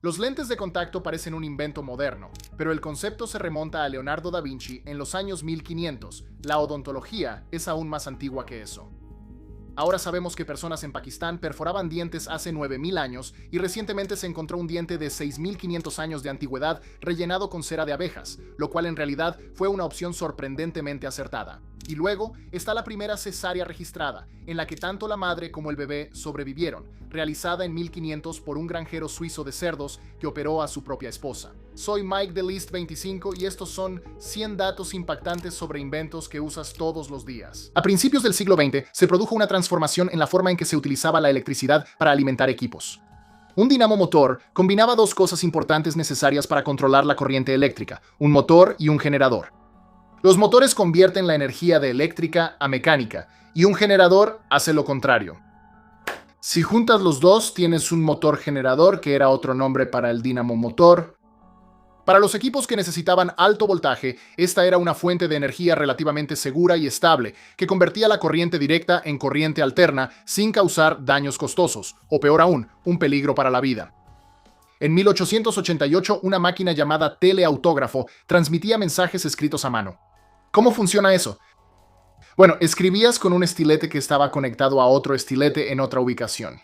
Los lentes de contacto parecen un invento moderno, pero el concepto se remonta a Leonardo da Vinci en los años 1500. La odontología es aún más antigua que eso. Ahora sabemos que personas en Pakistán perforaban dientes hace 9000 años y recientemente se encontró un diente de 6500 años de antigüedad rellenado con cera de abejas, lo cual en realidad fue una opción sorprendentemente acertada. Y luego está la primera cesárea registrada, en la que tanto la madre como el bebé sobrevivieron, realizada en 1500 por un granjero suizo de cerdos que operó a su propia esposa. Soy Mike de List25 y estos son 100 datos impactantes sobre inventos que usas todos los días. A principios del siglo XX se produjo una transformación en la forma en que se utilizaba la electricidad para alimentar equipos. Un dinamo motor combinaba dos cosas importantes necesarias para controlar la corriente eléctrica, un motor y un generador. Los motores convierten la energía de eléctrica a mecánica, y un generador hace lo contrario. Si juntas los dos, tienes un motor generador, que era otro nombre para el dínamo motor. Para los equipos que necesitaban alto voltaje, esta era una fuente de energía relativamente segura y estable, que convertía la corriente directa en corriente alterna sin causar daños costosos, o peor aún, un peligro para la vida. En 1888, una máquina llamada teleautógrafo transmitía mensajes escritos a mano. ¿Cómo funciona eso? Bueno, escribías con un estilete que estaba conectado a otro estilete en otra ubicación.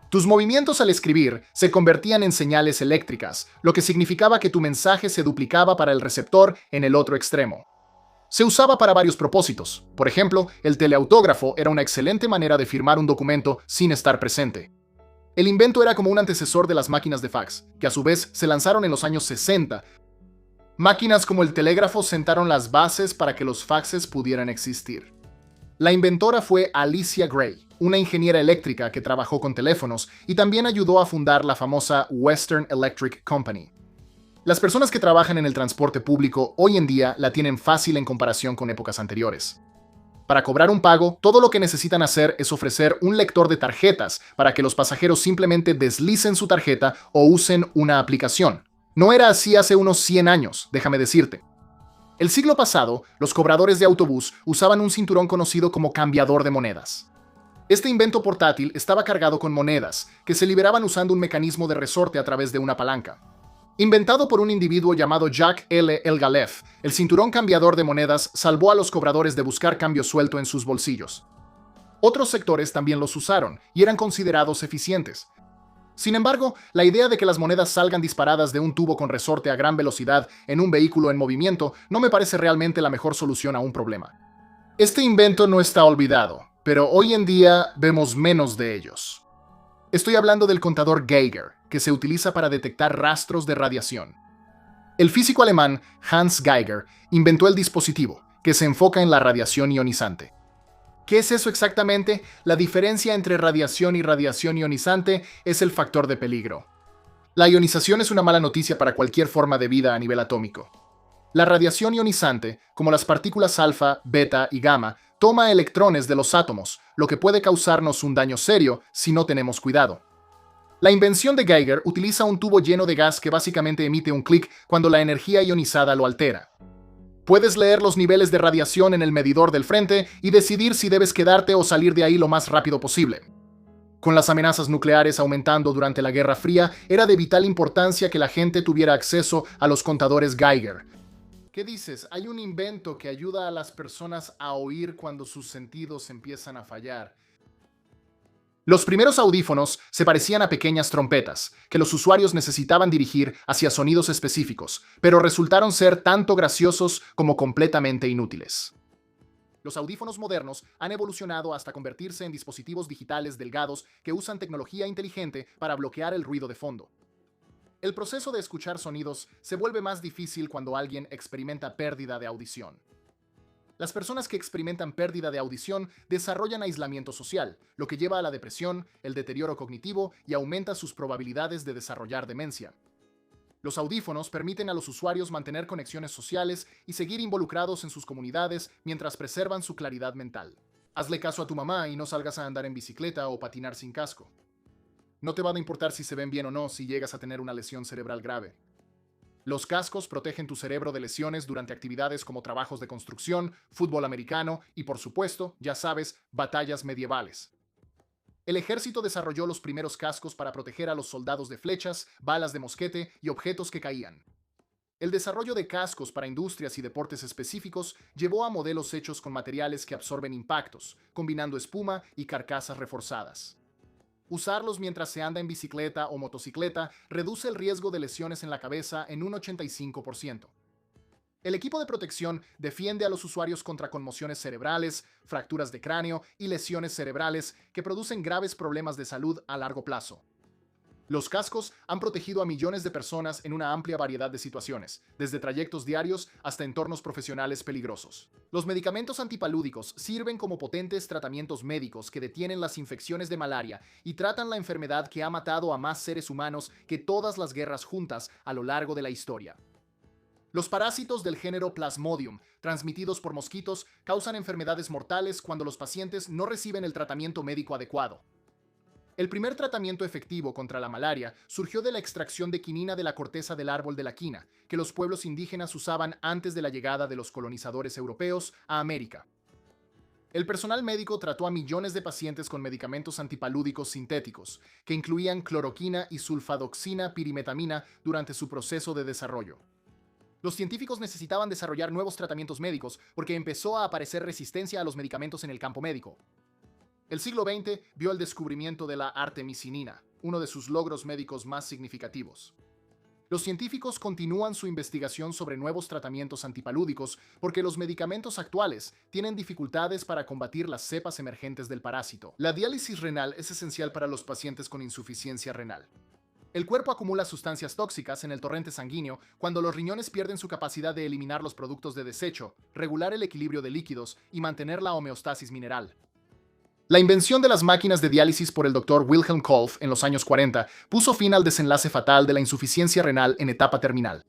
Tus movimientos al escribir se convertían en señales eléctricas, lo que significaba que tu mensaje se duplicaba para el receptor en el otro extremo. Se usaba para varios propósitos. Por ejemplo, el teleautógrafo era una excelente manera de firmar un documento sin estar presente. El invento era como un antecesor de las máquinas de fax, que a su vez se lanzaron en los años 60. Máquinas como el telégrafo sentaron las bases para que los faxes pudieran existir. La inventora fue Alicia Gray, una ingeniera eléctrica que trabajó con teléfonos y también ayudó a fundar la famosa Western Electric Company. Las personas que trabajan en el transporte público hoy en día la tienen fácil en comparación con épocas anteriores. Para cobrar un pago, todo lo que necesitan hacer es ofrecer un lector de tarjetas para que los pasajeros simplemente deslicen su tarjeta o usen una aplicación. No era así hace unos 100 años, déjame decirte. El siglo pasado, los cobradores de autobús usaban un cinturón conocido como cambiador de monedas. Este invento portátil estaba cargado con monedas, que se liberaban usando un mecanismo de resorte a través de una palanca. Inventado por un individuo llamado Jacques L. Elgaleff, el cinturón cambiador de monedas salvó a los cobradores de buscar cambio suelto en sus bolsillos. Otros sectores también los usaron y eran considerados eficientes. Sin embargo, la idea de que las monedas salgan disparadas de un tubo con resorte a gran velocidad en un vehículo en movimiento no me parece realmente la mejor solución a un problema. Este invento no está olvidado, pero hoy en día vemos menos de ellos. Estoy hablando del contador Geiger, que se utiliza para detectar rastros de radiación. El físico alemán Hans Geiger inventó el dispositivo, que se enfoca en la radiación ionizante. ¿Qué es eso exactamente? La diferencia entre radiación y radiación ionizante es el factor de peligro. La ionización es una mala noticia para cualquier forma de vida a nivel atómico. La radiación ionizante, como las partículas alfa, beta y gamma, toma electrones de los átomos, lo que puede causarnos un daño serio si no tenemos cuidado. La invención de Geiger utiliza un tubo lleno de gas que básicamente emite un clic cuando la energía ionizada lo altera. Puedes leer los niveles de radiación en el medidor del frente y decidir si debes quedarte o salir de ahí lo más rápido posible. Con las amenazas nucleares aumentando durante la Guerra Fría, era de vital importancia que la gente tuviera acceso a los contadores Geiger. ¿Qué dices? Hay un invento que ayuda a las personas a oír cuando sus sentidos empiezan a fallar. Los primeros audífonos se parecían a pequeñas trompetas, que los usuarios necesitaban dirigir hacia sonidos específicos, pero resultaron ser tanto graciosos como completamente inútiles. Los audífonos modernos han evolucionado hasta convertirse en dispositivos digitales delgados que usan tecnología inteligente para bloquear el ruido de fondo. El proceso de escuchar sonidos se vuelve más difícil cuando alguien experimenta pérdida de audición. Las personas que experimentan pérdida de audición desarrollan aislamiento social, lo que lleva a la depresión, el deterioro cognitivo y aumenta sus probabilidades de desarrollar demencia. Los audífonos permiten a los usuarios mantener conexiones sociales y seguir involucrados en sus comunidades mientras preservan su claridad mental. Hazle caso a tu mamá y no salgas a andar en bicicleta o patinar sin casco. No te va a importar si se ven bien o no si llegas a tener una lesión cerebral grave. Los cascos protegen tu cerebro de lesiones durante actividades como trabajos de construcción, fútbol americano y, por supuesto, ya sabes, batallas medievales. El ejército desarrolló los primeros cascos para proteger a los soldados de flechas, balas de mosquete y objetos que caían. El desarrollo de cascos para industrias y deportes específicos llevó a modelos hechos con materiales que absorben impactos, combinando espuma y carcasas reforzadas. Usarlos mientras se anda en bicicleta o motocicleta reduce el riesgo de lesiones en la cabeza en un 85%. El equipo de protección defiende a los usuarios contra conmociones cerebrales, fracturas de cráneo y lesiones cerebrales que producen graves problemas de salud a largo plazo. Los cascos han protegido a millones de personas en una amplia variedad de situaciones, desde trayectos diarios hasta entornos profesionales peligrosos. Los medicamentos antipalúdicos sirven como potentes tratamientos médicos que detienen las infecciones de malaria y tratan la enfermedad que ha matado a más seres humanos que todas las guerras juntas a lo largo de la historia. Los parásitos del género Plasmodium, transmitidos por mosquitos, causan enfermedades mortales cuando los pacientes no reciben el tratamiento médico adecuado. El primer tratamiento efectivo contra la malaria surgió de la extracción de quinina de la corteza del árbol de la quina, que los pueblos indígenas usaban antes de la llegada de los colonizadores europeos a América. El personal médico trató a millones de pacientes con medicamentos antipalúdicos sintéticos, que incluían cloroquina y sulfadoxina pirimetamina durante su proceso de desarrollo. Los científicos necesitaban desarrollar nuevos tratamientos médicos porque empezó a aparecer resistencia a los medicamentos en el campo médico. El siglo XX vio el descubrimiento de la artemisinina, uno de sus logros médicos más significativos. Los científicos continúan su investigación sobre nuevos tratamientos antipalúdicos porque los medicamentos actuales tienen dificultades para combatir las cepas emergentes del parásito. La diálisis renal es esencial para los pacientes con insuficiencia renal. El cuerpo acumula sustancias tóxicas en el torrente sanguíneo cuando los riñones pierden su capacidad de eliminar los productos de desecho, regular el equilibrio de líquidos y mantener la homeostasis mineral. La invención de las máquinas de diálisis por el Dr. Wilhelm Kolff en los años 40 puso fin al desenlace fatal de la insuficiencia renal en etapa terminal.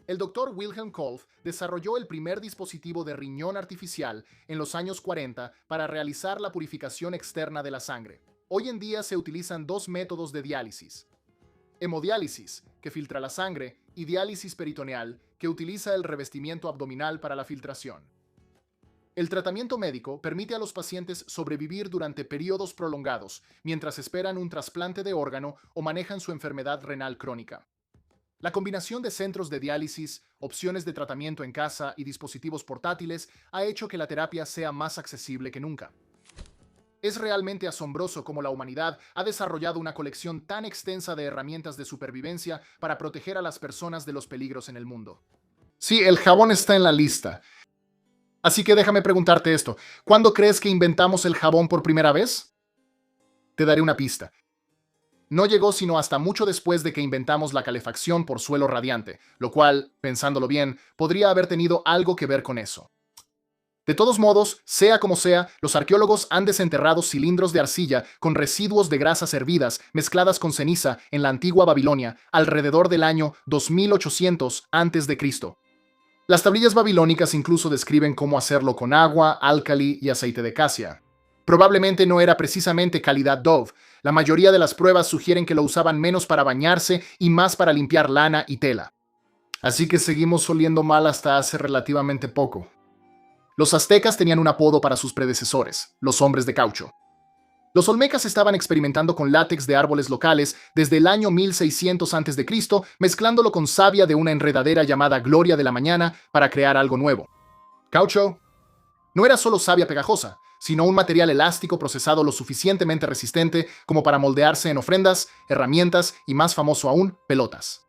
El Dr. Wilhelm Kolff desarrolló el primer dispositivo de riñón artificial en los años 40 para realizar la purificación externa de la sangre. Hoy en día se utilizan dos métodos de diálisis: hemodiálisis, que filtra la sangre, y diálisis peritoneal, que utiliza el revestimiento abdominal para la filtración. El tratamiento médico permite a los pacientes sobrevivir durante periodos prolongados, mientras esperan un trasplante de órgano o manejan su enfermedad renal crónica. La combinación de centros de diálisis, opciones de tratamiento en casa y dispositivos portátiles ha hecho que la terapia sea más accesible que nunca. Es realmente asombroso cómo la humanidad ha desarrollado una colección tan extensa de herramientas de supervivencia para proteger a las personas de los peligros en el mundo. Sí, el jabón está en la lista. Así que déjame preguntarte esto. ¿Cuándo crees que inventamos el jabón por primera vez? Te daré una pista. No llegó sino hasta mucho después de que inventamos la calefacción por suelo radiante, lo cual, pensándolo bien, podría haber tenido algo que ver con eso. De todos modos, sea como sea, los arqueólogos han desenterrado cilindros de arcilla con residuos de grasas hervidas mezcladas con ceniza en la antigua Babilonia alrededor del año 2800 a.C. Las tablillas babilónicas incluso describen cómo hacerlo con agua, álcali y aceite de casia. Probablemente no era precisamente calidad Dove. La mayoría de las pruebas sugieren que lo usaban menos para bañarse y más para limpiar lana y tela. Así que seguimos oliendo mal hasta hace relativamente poco. Los aztecas tenían un apodo para sus predecesores, los hombres de caucho. Los olmecas estaban experimentando con látex de árboles locales desde el año 1600 a.C., mezclándolo con savia de una enredadera llamada Gloria de la Mañana para crear algo nuevo. Caucho no era solo savia pegajosa, sino un material elástico procesado lo suficientemente resistente como para moldearse en ofrendas, herramientas y, más famoso aún, pelotas.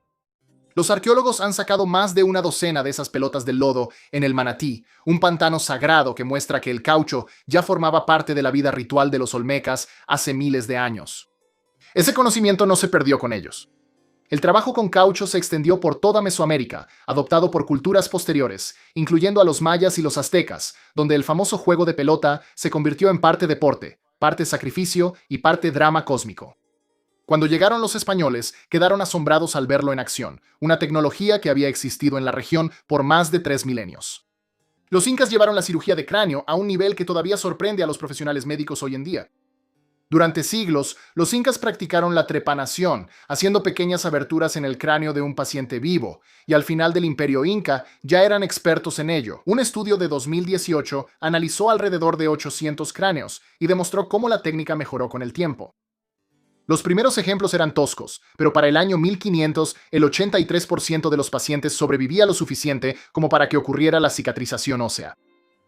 Los arqueólogos han sacado más de una docena de esas pelotas del lodo en el Manatí, un pantano sagrado que muestra que el caucho ya formaba parte de la vida ritual de los olmecas hace miles de años. Ese conocimiento no se perdió con ellos. El trabajo con caucho se extendió por toda Mesoamérica, adoptado por culturas posteriores, incluyendo a los mayas y los aztecas, donde el famoso juego de pelota se convirtió en parte deporte, parte sacrificio y parte drama cósmico. Cuando llegaron los españoles, quedaron asombrados al verlo en acción, una tecnología que había existido en la región por más de 3 milenios. Los incas llevaron la cirugía de cráneo a un nivel que todavía sorprende a los profesionales médicos hoy en día. Durante siglos, los incas practicaron la trepanación, haciendo pequeñas aberturas en el cráneo de un paciente vivo, y al final del Imperio Inca ya eran expertos en ello. Un estudio de 2018 analizó alrededor de 800 cráneos y demostró cómo la técnica mejoró con el tiempo. Los primeros ejemplos eran toscos, pero para el año 1500 el 83% de los pacientes sobrevivía lo suficiente como para que ocurriera la cicatrización ósea.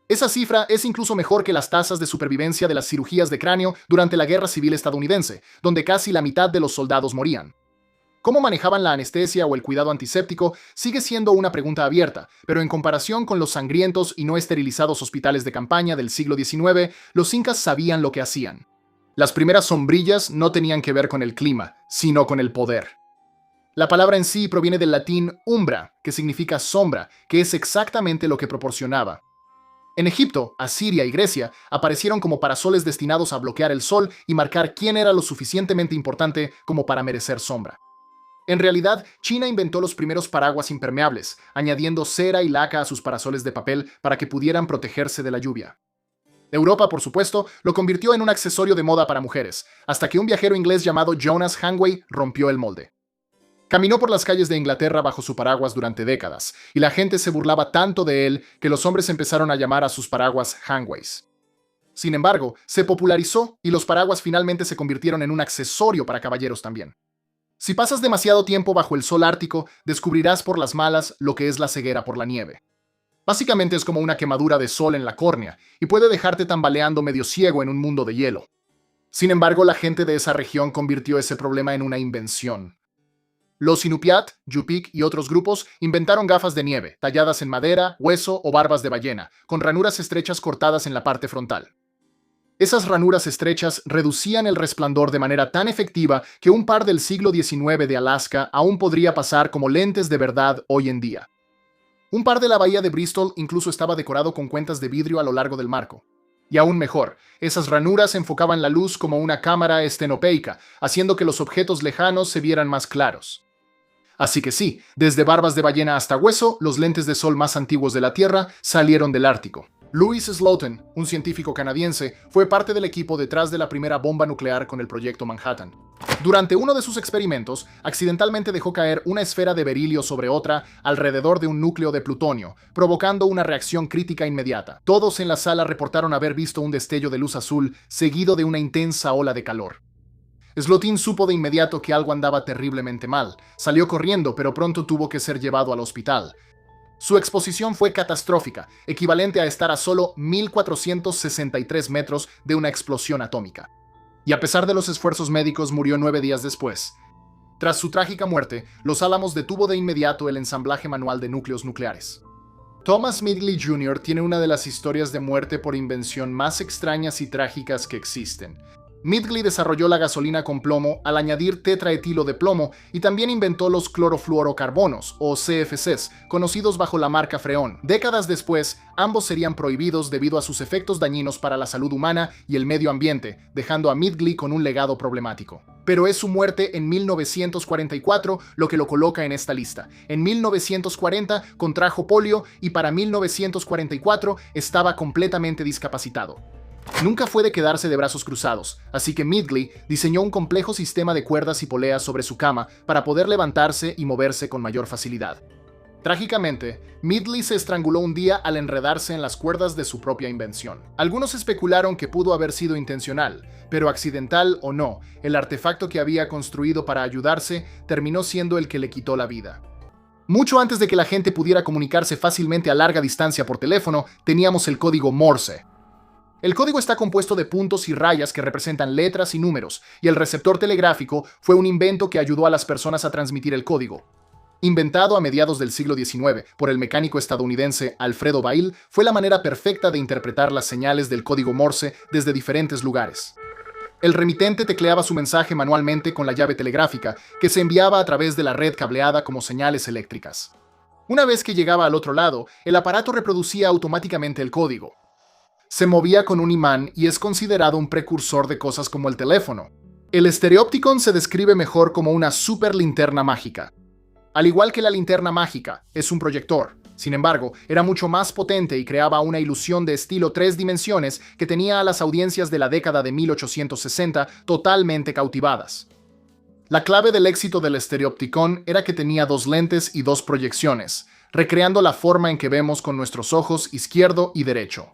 Esa cifra es incluso mejor que las tasas de supervivencia de las cirugías de cráneo durante la Guerra Civil estadounidense, donde casi la mitad de los soldados morían. ¿Cómo manejaban la anestesia o el cuidado antiséptico? Sigue siendo una pregunta abierta, pero en comparación con los sangrientos y no esterilizados hospitales de campaña del siglo XIX, los incas sabían lo que hacían. Las primeras sombrillas no tenían que ver con el clima, sino con el poder. La palabra en sí proviene del latín umbra, que significa sombra, que es exactamente lo que proporcionaba. En Egipto, Asiria y Grecia aparecieron como parasoles destinados a bloquear el sol y marcar quién era lo suficientemente importante como para merecer sombra. En realidad, China inventó los primeros paraguas impermeables, añadiendo cera y laca a sus parasoles de papel para que pudieran protegerse de la lluvia. Europa, por supuesto, lo convirtió en un accesorio de moda para mujeres, hasta que un viajero inglés llamado Jonas Hanway rompió el molde. Caminó por las calles de Inglaterra bajo su paraguas durante décadas, y la gente se burlaba tanto de él que los hombres empezaron a llamar a sus paraguas Hanways. Sin embargo, se popularizó y los paraguas finalmente se convirtieron en un accesorio para caballeros también. Si pasas demasiado tiempo bajo el sol ártico, descubrirás por las malas lo que es la ceguera por la nieve. Básicamente es como una quemadura de sol en la córnea, y puede dejarte tambaleando medio ciego en un mundo de hielo. Sin embargo, la gente de esa región convirtió ese problema en una invención. Los Inupiat, Yupik y otros grupos inventaron gafas de nieve, talladas en madera, hueso o barbas de ballena, con ranuras estrechas cortadas en la parte frontal. Esas ranuras estrechas reducían el resplandor de manera tan efectiva que un par del siglo XIX de Alaska aún podría pasar como lentes de verdad hoy en día. Un par de la bahía de Bristol incluso estaba decorado con cuentas de vidrio a lo largo del marco. Y aún mejor, esas ranuras enfocaban la luz como una cámara estenopeica, haciendo que los objetos lejanos se vieran más claros. Así que sí, desde barbas de ballena hasta hueso, los lentes de sol más antiguos de la Tierra salieron del Ártico. Louis Slotin, un científico canadiense, fue parte del equipo detrás de la primera bomba nuclear con el proyecto Manhattan. Durante uno de sus experimentos, accidentalmente dejó caer una esfera de berilio sobre otra alrededor de un núcleo de plutonio, provocando una reacción crítica inmediata. Todos en la sala reportaron haber visto un destello de luz azul seguido de una intensa ola de calor. Slotin supo de inmediato que algo andaba terriblemente mal. Salió corriendo, pero pronto tuvo que ser llevado al hospital. Su exposición fue catastrófica, equivalente a estar a solo 1.463 metros de una explosión atómica. Y a pesar de los esfuerzos médicos, murió 9 días después. Tras su trágica muerte, Los Álamos detuvo de inmediato el ensamblaje manual de núcleos nucleares. Thomas Midgley Jr. tiene una de las historias de muerte por invención más extrañas y trágicas que existen. Midgley desarrolló la gasolina con plomo al añadir tetraetilo de plomo y también inventó los clorofluorocarbonos, o CFCs, conocidos bajo la marca Freon. Décadas después, ambos serían prohibidos debido a sus efectos dañinos para la salud humana y el medio ambiente, dejando a Midgley con un legado problemático. Pero es su muerte en 1944 lo que lo coloca en esta lista. En 1940 contrajo polio y para 1944 estaba completamente discapacitado. Nunca fue de quedarse de brazos cruzados, así que Midgley diseñó un complejo sistema de cuerdas y poleas sobre su cama para poder levantarse y moverse con mayor facilidad. Trágicamente, Midgley se estranguló un día al enredarse en las cuerdas de su propia invención. Algunos especularon que pudo haber sido intencional, pero accidental o no, el artefacto que había construido para ayudarse terminó siendo el que le quitó la vida. Mucho antes de que la gente pudiera comunicarse fácilmente a larga distancia por teléfono, teníamos el código Morse. El código está compuesto de puntos y rayas que representan letras y números, y el receptor telegráfico fue un invento que ayudó a las personas a transmitir el código. Inventado a mediados del siglo XIX por el mecánico estadounidense Alfredo Vail, fue la manera perfecta de interpretar las señales del código Morse desde diferentes lugares. El remitente tecleaba su mensaje manualmente con la llave telegráfica, que se enviaba a través de la red cableada como señales eléctricas. Una vez que llegaba al otro lado, el aparato reproducía automáticamente el código. Se movía con un imán y es considerado un precursor de cosas como el teléfono. El Stereopticon se describe mejor como una super linterna mágica. Al igual que la linterna mágica, es un proyector. Sin embargo, era mucho más potente y creaba una ilusión de estilo tres dimensiones que tenía a las audiencias de la década de 1860 totalmente cautivadas. La clave del éxito del estereopticón era que tenía dos lentes y dos proyecciones, recreando la forma en que vemos con nuestros ojos izquierdo y derecho.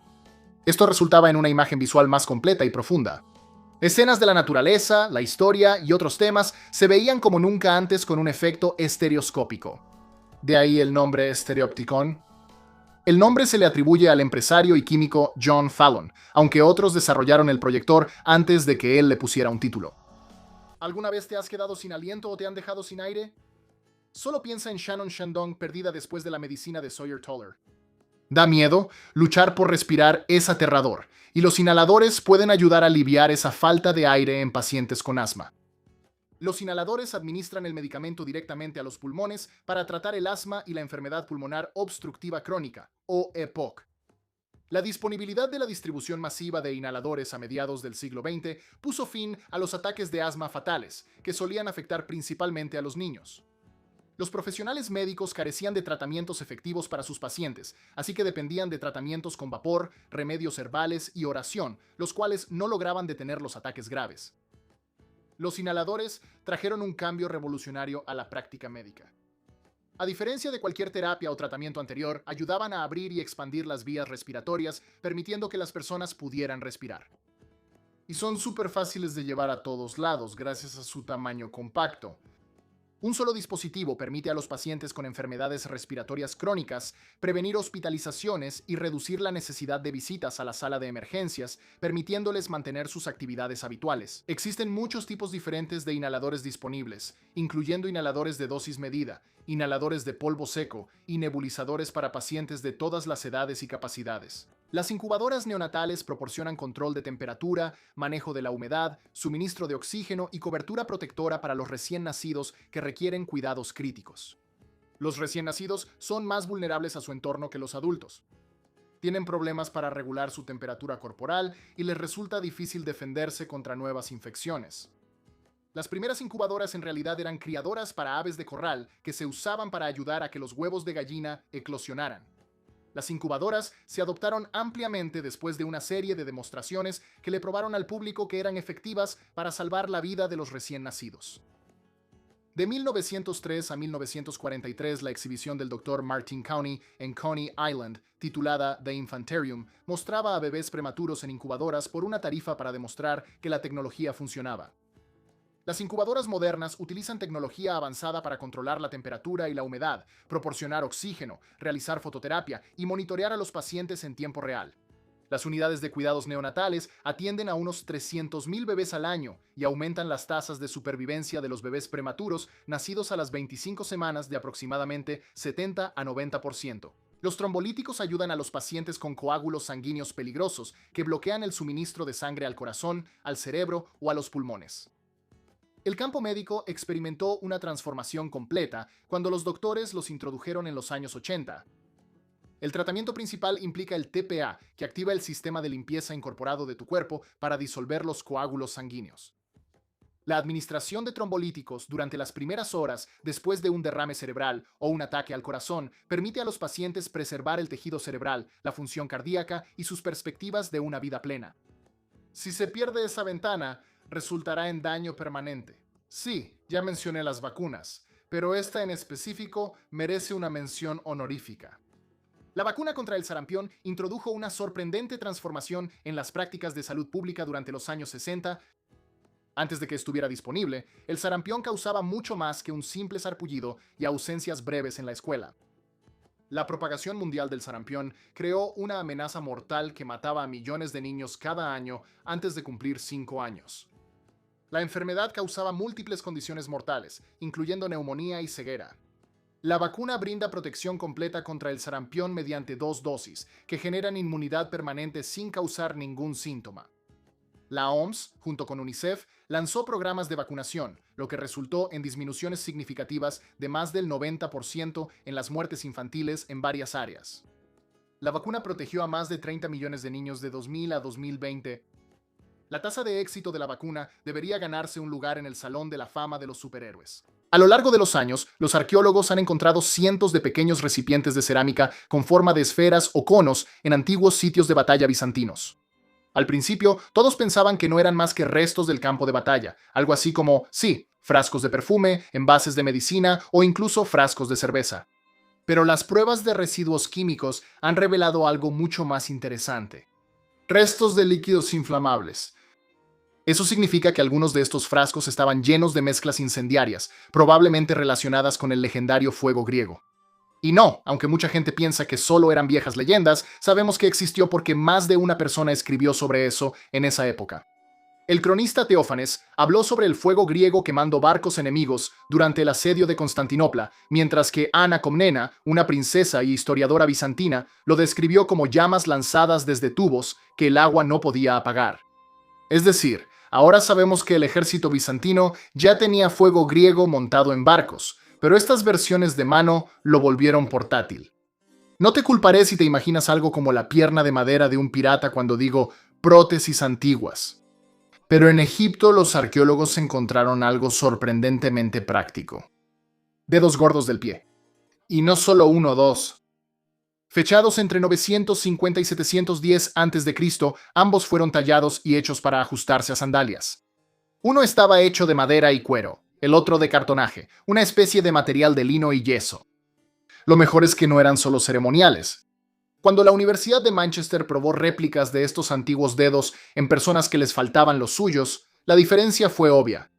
Esto resultaba en una imagen visual más completa y profunda. Escenas de la naturaleza, la historia y otros temas se veían como nunca antes con un efecto estereoscópico. De ahí el nombre Stereopticon. El nombre se le atribuye al empresario y químico John Fallon, aunque otros desarrollaron el proyector antes de que él le pusiera un título. ¿Alguna vez te has quedado sin aliento o te han dejado sin aire? Solo piensa en Shannon Shandong perdida después de la medicina de Sawyer Toller. Da miedo, luchar por respirar es aterrador, y los inhaladores pueden ayudar a aliviar esa falta de aire en pacientes con asma. Los inhaladores administran el medicamento directamente a los pulmones para tratar el asma y la enfermedad pulmonar obstructiva crónica, o EPOC. La disponibilidad de la distribución masiva de inhaladores a mediados del siglo XX puso fin a los ataques de asma fatales, que solían afectar principalmente a los niños. Los profesionales médicos carecían de tratamientos efectivos para sus pacientes, así que dependían de tratamientos con vapor, remedios herbales y oración, los cuales no lograban detener los ataques graves. Los inhaladores trajeron un cambio revolucionario a la práctica médica. A diferencia de cualquier terapia o tratamiento anterior, ayudaban a abrir y expandir las vías respiratorias, permitiendo que las personas pudieran respirar. Y son súper fáciles de llevar a todos lados gracias a su tamaño compacto. Un solo dispositivo permite a los pacientes con enfermedades respiratorias crónicas prevenir hospitalizaciones y reducir la necesidad de visitas a la sala de emergencias, permitiéndoles mantener sus actividades habituales. Existen muchos tipos diferentes de inhaladores disponibles, incluyendo inhaladores de dosis medida, inhaladores de polvo seco y nebulizadores para pacientes de todas las edades y capacidades. Las incubadoras neonatales proporcionan control de temperatura, manejo de la humedad, suministro de oxígeno y cobertura protectora para los recién nacidos que requieren cuidados críticos. Los recién nacidos son más vulnerables a su entorno que los adultos. Tienen problemas para regular su temperatura corporal y les resulta difícil defenderse contra nuevas infecciones. Las primeras incubadoras en realidad eran criadoras para aves de corral que se usaban para ayudar a que los huevos de gallina eclosionaran. Las incubadoras se adoptaron ampliamente después de una serie de demostraciones que le probaron al público que eran efectivas para salvar la vida de los recién nacidos. De 1903 a 1943, la exhibición del Dr. Martin Coney en Coney Island, titulada The Infantarium, mostraba a bebés prematuros en incubadoras por una tarifa para demostrar que la tecnología funcionaba. Las incubadoras modernas utilizan tecnología avanzada para controlar la temperatura y la humedad, proporcionar oxígeno, realizar fototerapia y monitorear a los pacientes en tiempo real. Las unidades de cuidados neonatales atienden a unos 300,000 bebés al año y aumentan las tasas de supervivencia de los bebés prematuros nacidos a las 25 semanas de aproximadamente 70 a 90%. Los trombolíticos ayudan a los pacientes con coágulos sanguíneos peligrosos que bloquean el suministro de sangre al corazón, al cerebro o a los pulmones. El campo médico experimentó una transformación completa cuando los doctores los introdujeron en los años 80. El tratamiento principal implica el TPA, que activa el sistema de limpieza incorporado de tu cuerpo para disolver los coágulos sanguíneos. La administración de trombolíticos durante las primeras horas después de un derrame cerebral o un ataque al corazón permite a los pacientes preservar el tejido cerebral, la función cardíaca y sus perspectivas de una vida plena. Si se pierde esa ventana, resultará en daño permanente. Sí, ya mencioné las vacunas, pero esta en específico merece una mención honorífica. La vacuna contra el sarampión introdujo una sorprendente transformación en las prácticas de salud pública durante los años 60. Antes de que estuviera disponible, el sarampión causaba mucho más que un simple sarpullido y ausencias breves en la escuela. La propagación mundial del sarampión creó una amenaza mortal que mataba a millones de niños cada año antes de cumplir 5 años. La enfermedad causaba múltiples condiciones mortales, incluyendo neumonía y ceguera. La vacuna brinda protección completa contra el sarampión mediante 2 dosis, que generan inmunidad permanente sin causar ningún síntoma. La OMS, junto con UNICEF, lanzó programas de vacunación, lo que resultó en disminuciones significativas de más del 90% en las muertes infantiles en varias áreas. La vacuna protegió a más de 30 millones de niños de 2000 a 2020. La tasa de éxito de la vacuna debería ganarse un lugar en el Salón de la Fama de los Superhéroes. A lo largo de los años, los arqueólogos han encontrado cientos de pequeños recipientes de cerámica con forma de esferas o conos en antiguos sitios de batalla bizantinos. Al principio, todos pensaban que no eran más que restos del campo de batalla, algo así como, sí, frascos de perfume, envases de medicina o incluso frascos de cerveza. Pero las pruebas de residuos químicos han revelado algo mucho más interesante. Restos de líquidos inflamables. Eso significa que algunos de estos frascos estaban llenos de mezclas incendiarias, probablemente relacionadas con el legendario fuego griego. Y no, aunque mucha gente piensa que solo eran viejas leyendas, sabemos que existió porque más de una persona escribió sobre eso en esa época. El cronista Teófanes habló sobre el fuego griego quemando barcos enemigos durante el asedio de Constantinopla, mientras que Ana Comnena, una princesa y historiadora bizantina, lo describió como llamas lanzadas desde tubos que el agua no podía apagar. Es decir, ahora sabemos que el ejército bizantino ya tenía fuego griego montado en barcos, pero estas versiones de mano lo volvieron portátil. No te culparé si te imaginas algo como la pierna de madera de un pirata cuando digo prótesis antiguas. Pero en Egipto los arqueólogos encontraron algo sorprendentemente práctico. Dedos gordos del pie. Y no solo uno o dos. Fechados entre 950 y 710 a.C., ambos fueron tallados y hechos para ajustarse a sandalias. Uno estaba hecho de madera y cuero, el otro de cartonaje, una especie de material de lino y yeso. Lo mejor es que no eran solo ceremoniales. Cuando la Universidad de Manchester probó réplicas de estos antiguos dedos en personas que les faltaban los suyos, la diferencia fue obvia.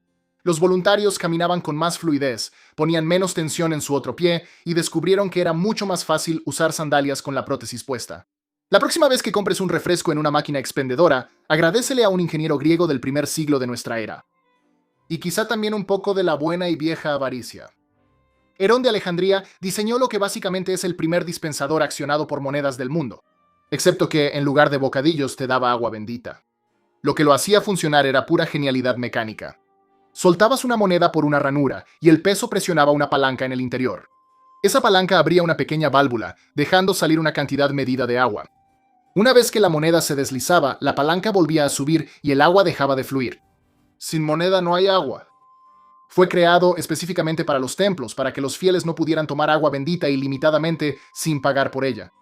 Los voluntarios caminaban con más fluidez, ponían menos tensión en su otro pie y descubrieron que era mucho más fácil usar sandalias con la prótesis puesta. La próxima vez que compres un refresco en una máquina expendedora, agradécele a un ingeniero griego del primer siglo de nuestra era. Y quizá también un poco de la buena y vieja avaricia. Herón de Alejandría diseñó lo que básicamente es el primer dispensador accionado por monedas del mundo, excepto que en lugar de bocadillos te daba agua bendita. Lo que lo hacía funcionar era pura genialidad mecánica. Soltabas una moneda por una ranura y el peso presionaba una palanca en el interior. Esa palanca abría una pequeña válvula, dejando salir una cantidad medida de agua. Una vez que la moneda se deslizaba, la palanca volvía a subir y el agua dejaba de fluir. Sin moneda no hay agua. Fue creado específicamente para los templos, para que los fieles no pudieran tomar agua bendita ilimitadamente sin pagar por ella.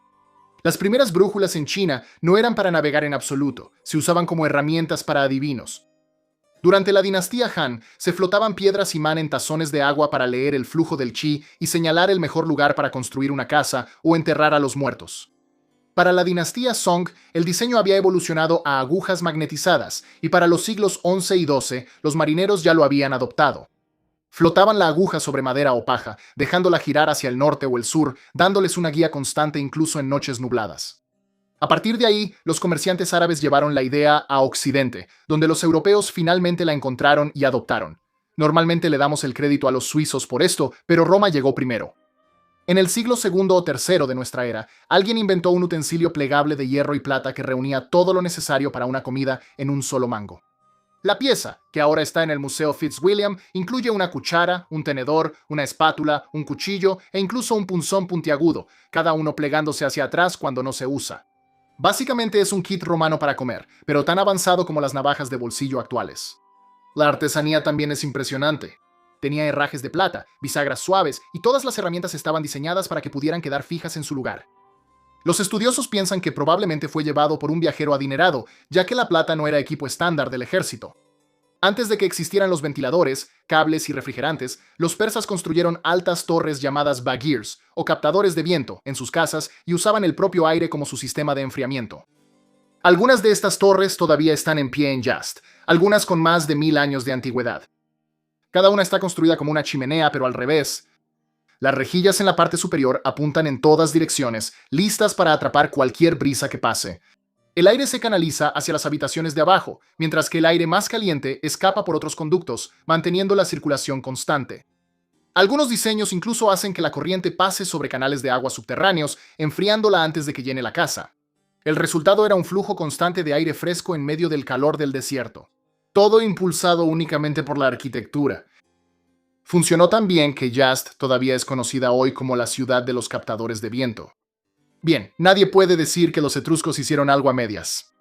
Las primeras brújulas en China no eran para navegar en absoluto, se usaban como herramientas para adivinos. Durante la dinastía Han, se flotaban piedras imán en tazones de agua para leer el flujo del chi y señalar el mejor lugar para construir una casa o enterrar a los muertos. Para la dinastía Song, el diseño había evolucionado a agujas magnetizadas, y para los siglos XI y XII, los marineros ya lo habían adoptado. Flotaban la aguja sobre madera o paja, dejándola girar hacia el norte o el sur, dándoles una guía constante incluso en noches nubladas. A partir de ahí, los comerciantes árabes llevaron la idea a Occidente, donde los europeos finalmente la encontraron y adoptaron. Normalmente le damos el crédito a los suizos por esto, pero Roma llegó primero. En el siglo II o III de nuestra era, alguien inventó un utensilio plegable de hierro y plata que reunía todo lo necesario para una comida en un solo mango. La pieza, que ahora está en el Museo Fitzwilliam, incluye una cuchara, un tenedor, una espátula, un cuchillo e incluso un punzón puntiagudo, cada uno plegándose hacia atrás cuando no se usa. Básicamente es un kit romano para comer, pero tan avanzado como las navajas de bolsillo actuales. La artesanía también es impresionante. Tenía herrajes de plata, bisagras suaves y todas las herramientas estaban diseñadas para que pudieran quedar fijas en su lugar. Los estudiosos piensan que probablemente fue llevado por un viajero adinerado, ya que la plata no era equipo estándar del ejército. Antes de que existieran los ventiladores, cables y refrigerantes, los persas construyeron altas torres llamadas baghirs, o captadores de viento, en sus casas y usaban el propio aire como su sistema de enfriamiento. Algunas de estas torres todavía están en pie en Yazd, algunas con más de 1000 años de antigüedad. Cada una está construida como una chimenea, pero al revés. Las rejillas en la parte superior apuntan en todas direcciones, listas para atrapar cualquier brisa que pase. El aire se canaliza hacia las habitaciones de abajo, mientras que el aire más caliente escapa por otros conductos, manteniendo la circulación constante. Algunos diseños incluso hacen que la corriente pase sobre canales de agua subterráneos, enfriándola antes de que llene la casa. El resultado era un flujo constante de aire fresco en medio del calor del desierto. Todo impulsado únicamente por la arquitectura. Funcionó tan bien que Yazd todavía es conocida hoy como la ciudad de los captadores de viento. Bien, nadie puede decir que los etruscos hicieron algo a medias.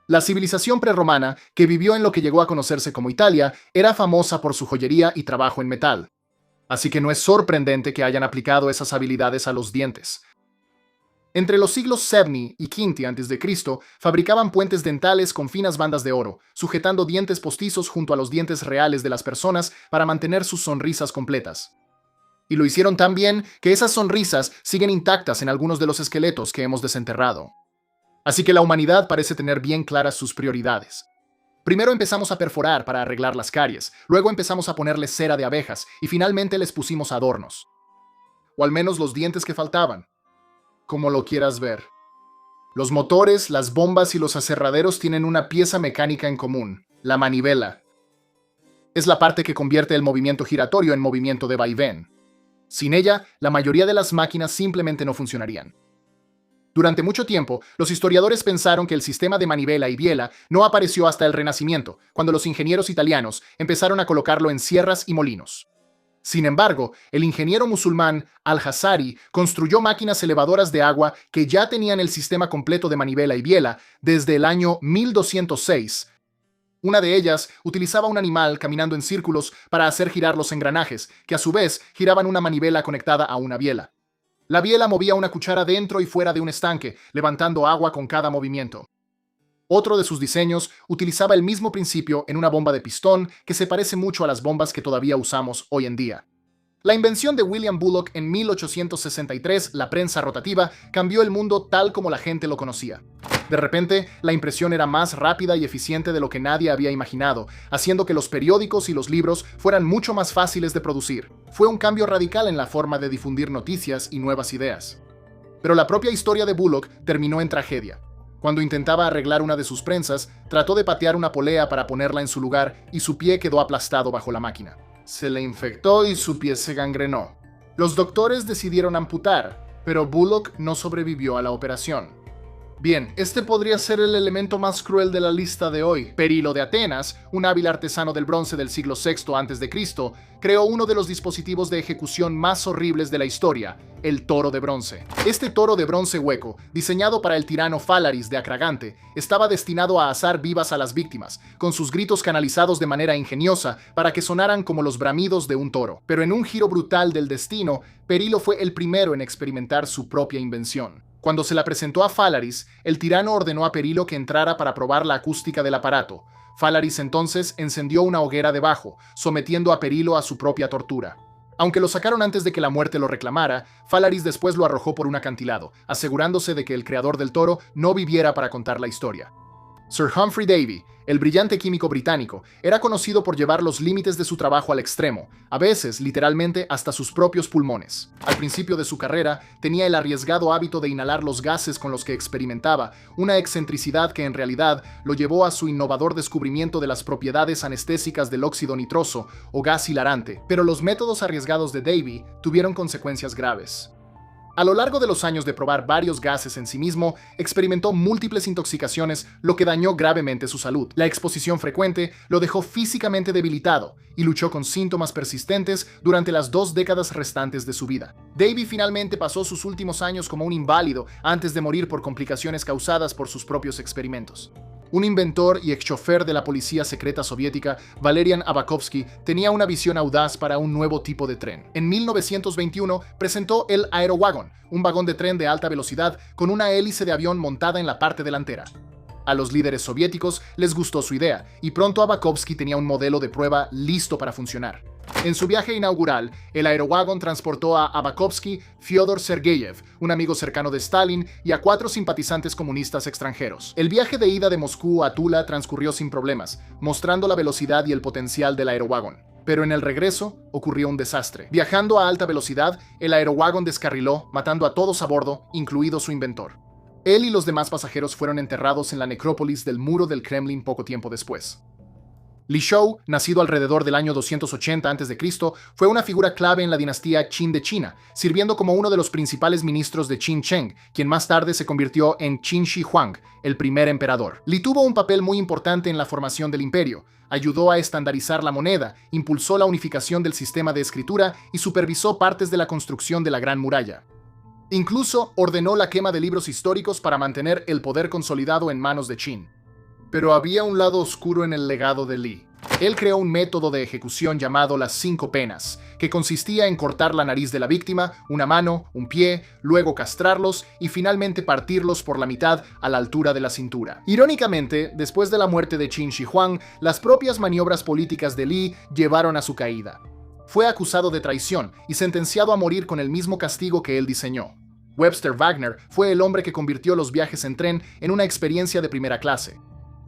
La civilización prerromana, que vivió en lo que llegó a conocerse como Italia, era famosa por su joyería y trabajo en metal. Así que no es sorprendente que hayan aplicado esas habilidades a los dientes. Entre los siglos VII y V a.C., fabricaban puentes dentales con finas bandas de oro, sujetando dientes postizos junto a los dientes reales de las personas para mantener sus sonrisas completas. Y lo hicieron tan bien que esas sonrisas siguen intactas en algunos de los esqueletos que hemos desenterrado. Así que la humanidad parece tener bien claras sus prioridades. Primero empezamos a perforar para arreglar las caries, luego empezamos a ponerles cera de abejas y finalmente les pusimos adornos. O al menos los dientes que faltaban. Como lo quieras ver. Los motores, las bombas y los aserraderos tienen una pieza mecánica en común, la manivela. Es la parte que convierte el movimiento giratorio en movimiento de vaivén. Sin ella, la mayoría de las máquinas simplemente no funcionarían. Durante mucho tiempo, los historiadores pensaron que el sistema de manivela y biela no apareció hasta el Renacimiento, cuando los ingenieros italianos empezaron a colocarlo en sierras y molinos. Sin embargo, el ingeniero musulmán Al-Jazari construyó máquinas elevadoras de agua que ya tenían el sistema completo de manivela y biela desde el año 1206. Una de ellas utilizaba un animal caminando en círculos para hacer girar los engranajes, que a su vez giraban una manivela conectada a una biela. La biela movía una cuchara dentro y fuera de un estanque, levantando agua con cada movimiento. Otro de sus diseños utilizaba el mismo principio en una bomba de pistón que se parece mucho a las bombas que todavía usamos hoy en día. La invención de William Bullock en 1863, la prensa rotativa, cambió el mundo tal como la gente lo conocía. De repente, la impresión era más rápida y eficiente de lo que nadie había imaginado, haciendo que los periódicos y los libros fueran mucho más fáciles de producir. Fue un cambio radical en la forma de difundir noticias y nuevas ideas. Pero la propia historia de Bullock terminó en tragedia. Cuando intentaba arreglar una de sus prensas, trató de patear una polea para ponerla en su lugar y su pie quedó aplastado bajo la máquina. Se le infectó y su pie se gangrenó. Los doctores decidieron amputar, pero Bullock no sobrevivió a la operación. Bien, este podría ser el elemento más cruel de la lista de hoy. Perilo de Atenas, un hábil artesano del bronce del siglo VI a.C., creó uno de los dispositivos de ejecución más horribles de la historia, el toro de bronce. Este toro de bronce hueco, diseñado para el tirano Fálaris de Acragante, estaba destinado a asar vivas a las víctimas, con sus gritos canalizados de manera ingeniosa para que sonaran como los bramidos de un toro. Pero en un giro brutal del destino, Perilo fue el primero en experimentar su propia invención. Cuando se la presentó a Fálaris, el tirano ordenó a Perilo que entrara para probar la acústica del aparato. Fálaris entonces encendió una hoguera debajo, sometiendo a Perilo a su propia tortura. Aunque lo sacaron antes de que la muerte lo reclamara, Fálaris después lo arrojó por un acantilado, asegurándose de que el creador del toro no viviera para contar la historia. Sir Humphrey Davy, el brillante químico británico, era conocido por llevar los límites de su trabajo al extremo, a veces literalmente hasta sus propios pulmones. Al principio de su carrera, tenía el arriesgado hábito de inhalar los gases con los que experimentaba, una excentricidad que en realidad lo llevó a su innovador descubrimiento de las propiedades anestésicas del óxido nitroso o gas hilarante. Pero los métodos arriesgados de Davy tuvieron consecuencias graves. A lo largo de los años de probar varios gases en sí mismo, experimentó múltiples intoxicaciones, lo que dañó gravemente su salud. La exposición frecuente lo dejó físicamente debilitado y luchó con síntomas persistentes durante las 2 décadas restantes de su vida. Davy finalmente pasó sus últimos años como un inválido antes de morir por complicaciones causadas por sus propios experimentos. Un inventor y ex-chofer de la policía secreta soviética, Valerian Abakovsky, tenía una visión audaz para un nuevo tipo de tren. En 1921 presentó el Aerowagon, un vagón de tren de alta velocidad con una hélice de avión montada en la parte delantera. A los líderes soviéticos les gustó su idea, y pronto Abakovsky tenía un modelo de prueba listo para funcionar. En su viaje inaugural, el Aerowagon transportó a Abakovsky, Fyodor Sergeyev, un amigo cercano de Stalin, y a 4 simpatizantes comunistas extranjeros. El viaje de ida de Moscú a Tula transcurrió sin problemas, mostrando la velocidad y el potencial del Aerowagon. Pero en el regreso ocurrió un desastre. Viajando a alta velocidad, el Aerowagon descarriló, matando a todos a bordo, incluido su inventor. Él y los demás pasajeros fueron enterrados en la necrópolis del muro del Kremlin poco tiempo después. Li Shou, nacido alrededor del año 280 a.C., fue una figura clave en la dinastía Qin de China, sirviendo como uno de los principales ministros de Qin Sheng, quien más tarde se convirtió en Qin Shi Huang, el primer emperador. Li tuvo un papel muy importante en la formación del imperio, ayudó a estandarizar la moneda, impulsó la unificación del sistema de escritura y supervisó partes de la construcción de la Gran Muralla. Incluso ordenó la quema de libros históricos para mantener el poder consolidado en manos de Qin. Pero había un lado oscuro en el legado de Lee. Él creó un método de ejecución llamado las 5 penas, que consistía en cortar la nariz de la víctima, una mano, un pie, luego castrarlos y finalmente partirlos por la mitad a la altura de la cintura. Irónicamente, después de la muerte de Qin Shi Huang, las propias maniobras políticas de Lee llevaron a su caída. Fue acusado de traición y sentenciado a morir con el mismo castigo que él diseñó. Webster Wagner fue el hombre que convirtió los viajes en tren en una experiencia de primera clase.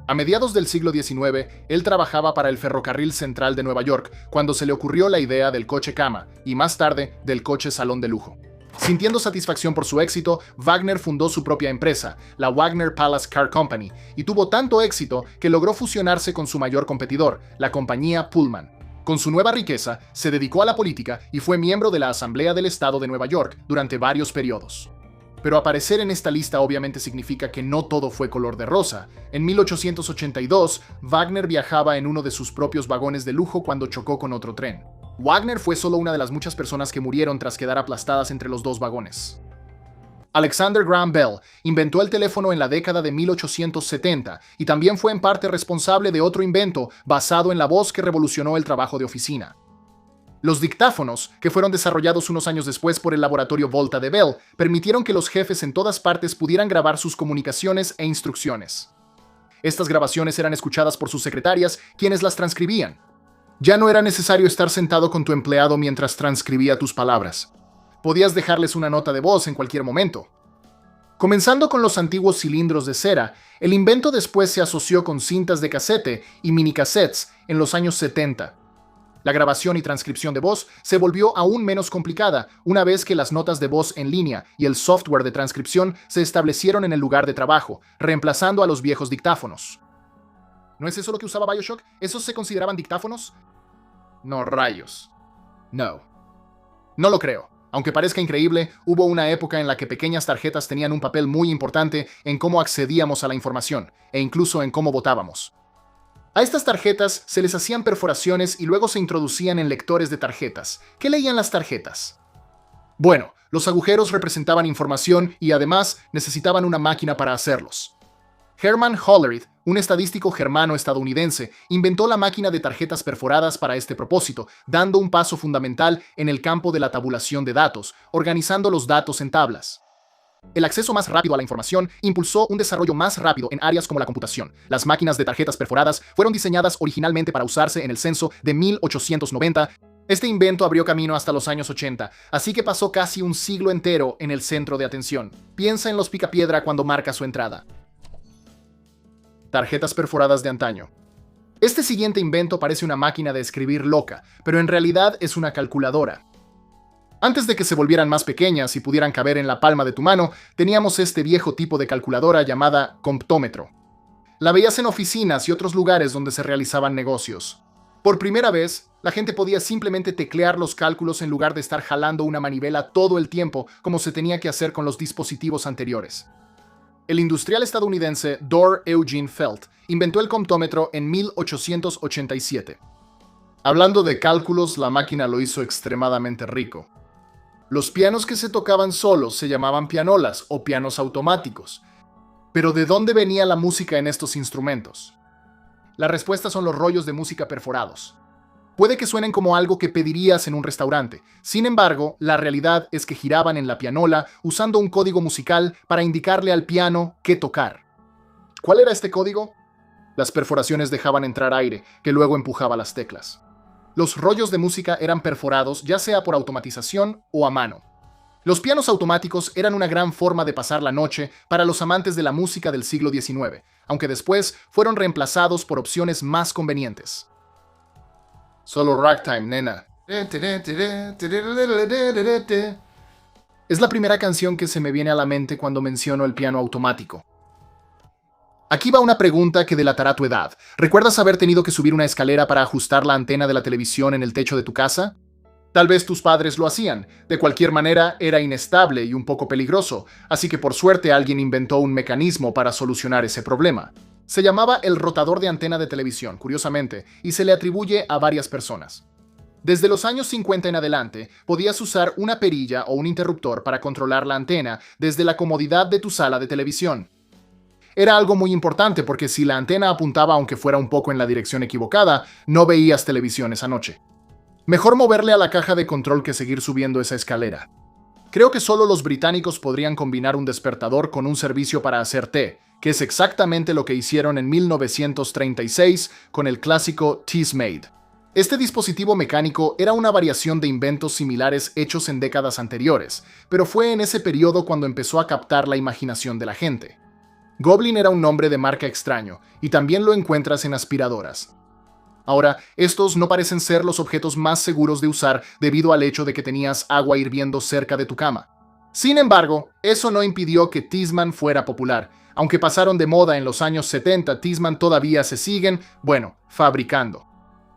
A mediados del siglo XIX, él trabajaba para el Ferrocarril Central de Nueva York cuando se le ocurrió la idea del coche cama y más tarde del coche salón de lujo. Sintiendo satisfacción por su éxito, Wagner fundó su propia empresa, la Wagner Palace Car Company, y tuvo tanto éxito que logró fusionarse con su mayor competidor, la compañía Pullman. Con su nueva riqueza, se dedicó a la política y fue miembro de la Asamblea del Estado de Nueva York durante varios periodos. Pero aparecer en esta lista obviamente significa que no todo fue color de rosa. En 1882, Wagner viajaba en uno de sus propios vagones de lujo cuando chocó con otro tren. Wagner fue solo una de las muchas personas que murieron tras quedar aplastadas entre los dos vagones. Alexander Graham Bell inventó el teléfono en la década de 1870 y también fue en parte responsable de otro invento basado en la voz que revolucionó el trabajo de oficina. Los dictáfonos, que fueron desarrollados unos años después por el laboratorio Volta de Bell, permitieron que los jefes en todas partes pudieran grabar sus comunicaciones e instrucciones. Estas grabaciones eran escuchadas por sus secretarias, quienes las transcribían. Ya no era necesario estar sentado con tu empleado mientras transcribía tus palabras. Podías dejarles una nota de voz en cualquier momento. Comenzando con los antiguos cilindros de cera, el invento después se asoció con cintas de casete y minicassettes en los años 70. La grabación y transcripción de voz se volvió aún menos complicada una vez que las notas de voz en línea y el software de transcripción se establecieron en el lugar de trabajo, reemplazando a los viejos dictáfonos. ¿No es eso lo que usaba BioShock? ¿Esos se consideraban dictáfonos? No, rayos. No. No lo creo. Aunque parezca increíble, hubo una época en la que pequeñas tarjetas tenían un papel muy importante en cómo accedíamos a la información, e incluso en cómo votábamos. A estas tarjetas se les hacían perforaciones y luego se introducían en lectores de tarjetas. ¿Qué leían las tarjetas? Bueno, los agujeros representaban información y además necesitaban una máquina para hacerlos. Hermann Hollerith, un estadístico germano-estadounidense, inventó la máquina de tarjetas perforadas para este propósito, dando un paso fundamental en el campo de la tabulación de datos, organizando los datos en tablas. El acceso más rápido a la información impulsó un desarrollo más rápido en áreas como la computación. Las máquinas de tarjetas perforadas fueron diseñadas originalmente para usarse en el censo de 1890. Este invento abrió camino hasta los años 80, así que pasó casi un siglo entero en el centro de atención. Piensa en los picapiedra cuando marca su entrada. Tarjetas perforadas de antaño. Este siguiente invento parece una máquina de escribir loca, pero en realidad es una calculadora. Antes de que se volvieran más pequeñas y pudieran caber en la palma de tu mano, teníamos este viejo tipo de calculadora llamada comptómetro. La veías en oficinas y otros lugares donde se realizaban negocios. Por primera vez, la gente podía simplemente teclear los cálculos en lugar de estar jalando una manivela todo el tiempo como se tenía que hacer con los dispositivos anteriores. El industrial estadounidense Dorr Eugene Felt inventó el comptómetro en 1887. Hablando de cálculos, la máquina lo hizo extremadamente rico. Los pianos que se tocaban solos se llamaban pianolas o pianos automáticos. Pero ¿de dónde venía la música en estos instrumentos? La respuesta son los rollos de música perforados. Puede que suenen como algo que pedirías en un restaurante. Sin embargo, la realidad es que giraban en la pianola usando un código musical para indicarle al piano qué tocar. ¿Cuál era este código? Las perforaciones dejaban entrar aire, que luego empujaba las teclas. Los rollos de música eran perforados ya sea por automatización o a mano. Los pianos automáticos eran una gran forma de pasar la noche para los amantes de la música del siglo XIX, aunque después fueron reemplazados por opciones más convenientes. Solo ragtime, nena. Es la primera canción que se me viene a la mente cuando menciono el piano automático. Aquí va una pregunta que delatará tu edad. ¿Recuerdas haber tenido que subir una escalera para ajustar la antena de la televisión en el techo de tu casa? Tal vez tus padres lo hacían. De cualquier manera, era inestable y un poco peligroso, así que por suerte alguien inventó un mecanismo para solucionar ese problema. Se llamaba el rotador de antena de televisión, curiosamente, y se le atribuye a varias personas. Desde los años 50 en adelante, podías usar una perilla o un interruptor para controlar la antena desde la comodidad de tu sala de televisión. Era algo muy importante porque si la antena apuntaba aunque fuera un poco en la dirección equivocada, no veías televisión esa noche. Mejor moverle a la caja de control que seguir subiendo esa escalera. Creo que solo los británicos podrían combinar un despertador con un servicio para hacer té, que es exactamente lo que hicieron en 1936 con el clásico Teasmade. Este dispositivo mecánico era una variación de inventos similares hechos en décadas anteriores, pero fue en ese periodo cuando empezó a captar la imaginación de la gente. Goblin era un nombre de marca extraño, y también lo encuentras en aspiradoras. Ahora, estos no parecen ser los objetos más seguros de usar debido al hecho de que tenías agua hirviendo cerca de tu cama. Sin embargo, eso no impidió que Tissman fuera popular. Aunque pasaron de moda en los años 70, Tissman todavía se siguen, fabricando.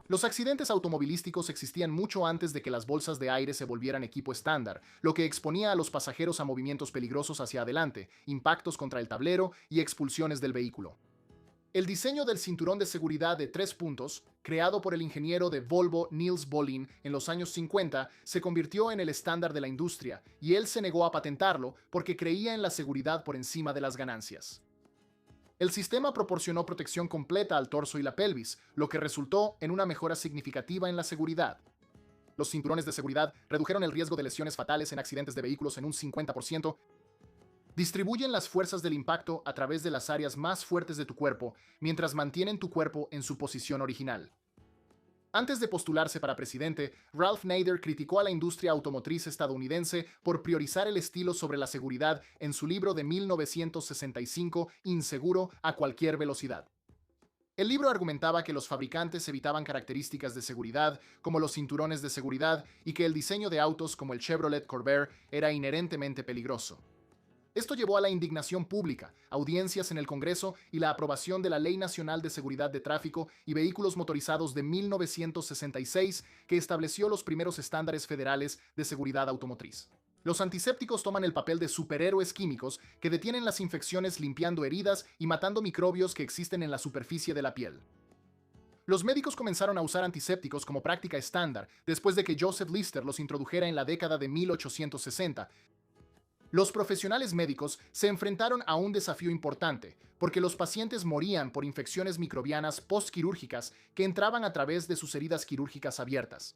Los accidentes automovilísticos existían mucho antes de que las bolsas de aire se volvieran equipo estándar, lo que exponía a los pasajeros a movimientos peligrosos hacia adelante, impactos contra el tablero y expulsiones del vehículo. El diseño del cinturón de seguridad de 3 puntos, creado por el ingeniero de Volvo Niels Bohlin en los años 50, se convirtió en el estándar de la industria, y él se negó a patentarlo porque creía en la seguridad por encima de las ganancias. El sistema proporcionó protección completa al torso y la pelvis, lo que resultó en una mejora significativa en la seguridad. Los cinturones de seguridad redujeron el riesgo de lesiones fatales en accidentes de vehículos en un 50%. Distribuyen las fuerzas del impacto a través de las áreas más fuertes de tu cuerpo, mientras mantienen tu cuerpo en su posición original. Antes de postularse para presidente, Ralph Nader criticó a la industria automotriz estadounidense por priorizar el estilo sobre la seguridad en su libro de 1965, Inseguro a cualquier velocidad. El libro argumentaba que los fabricantes evitaban características de seguridad, como los cinturones de seguridad, y que el diseño de autos como el Chevrolet Corvair era inherentemente peligroso. Esto llevó a la indignación pública, audiencias en el Congreso y la aprobación de la Ley Nacional de Seguridad de Tráfico y Vehículos Motorizados de 1966, que estableció los primeros estándares federales de seguridad automotriz. Los antisépticos toman el papel de superhéroes químicos que detienen las infecciones limpiando heridas y matando microbios que existen en la superficie de la piel. Los médicos comenzaron a usar antisépticos como práctica estándar después de que Joseph Lister los introdujera en la década de 1860. Los profesionales médicos se enfrentaron a un desafío importante, porque los pacientes morían por infecciones microbianas postquirúrgicas que entraban a través de sus heridas quirúrgicas abiertas.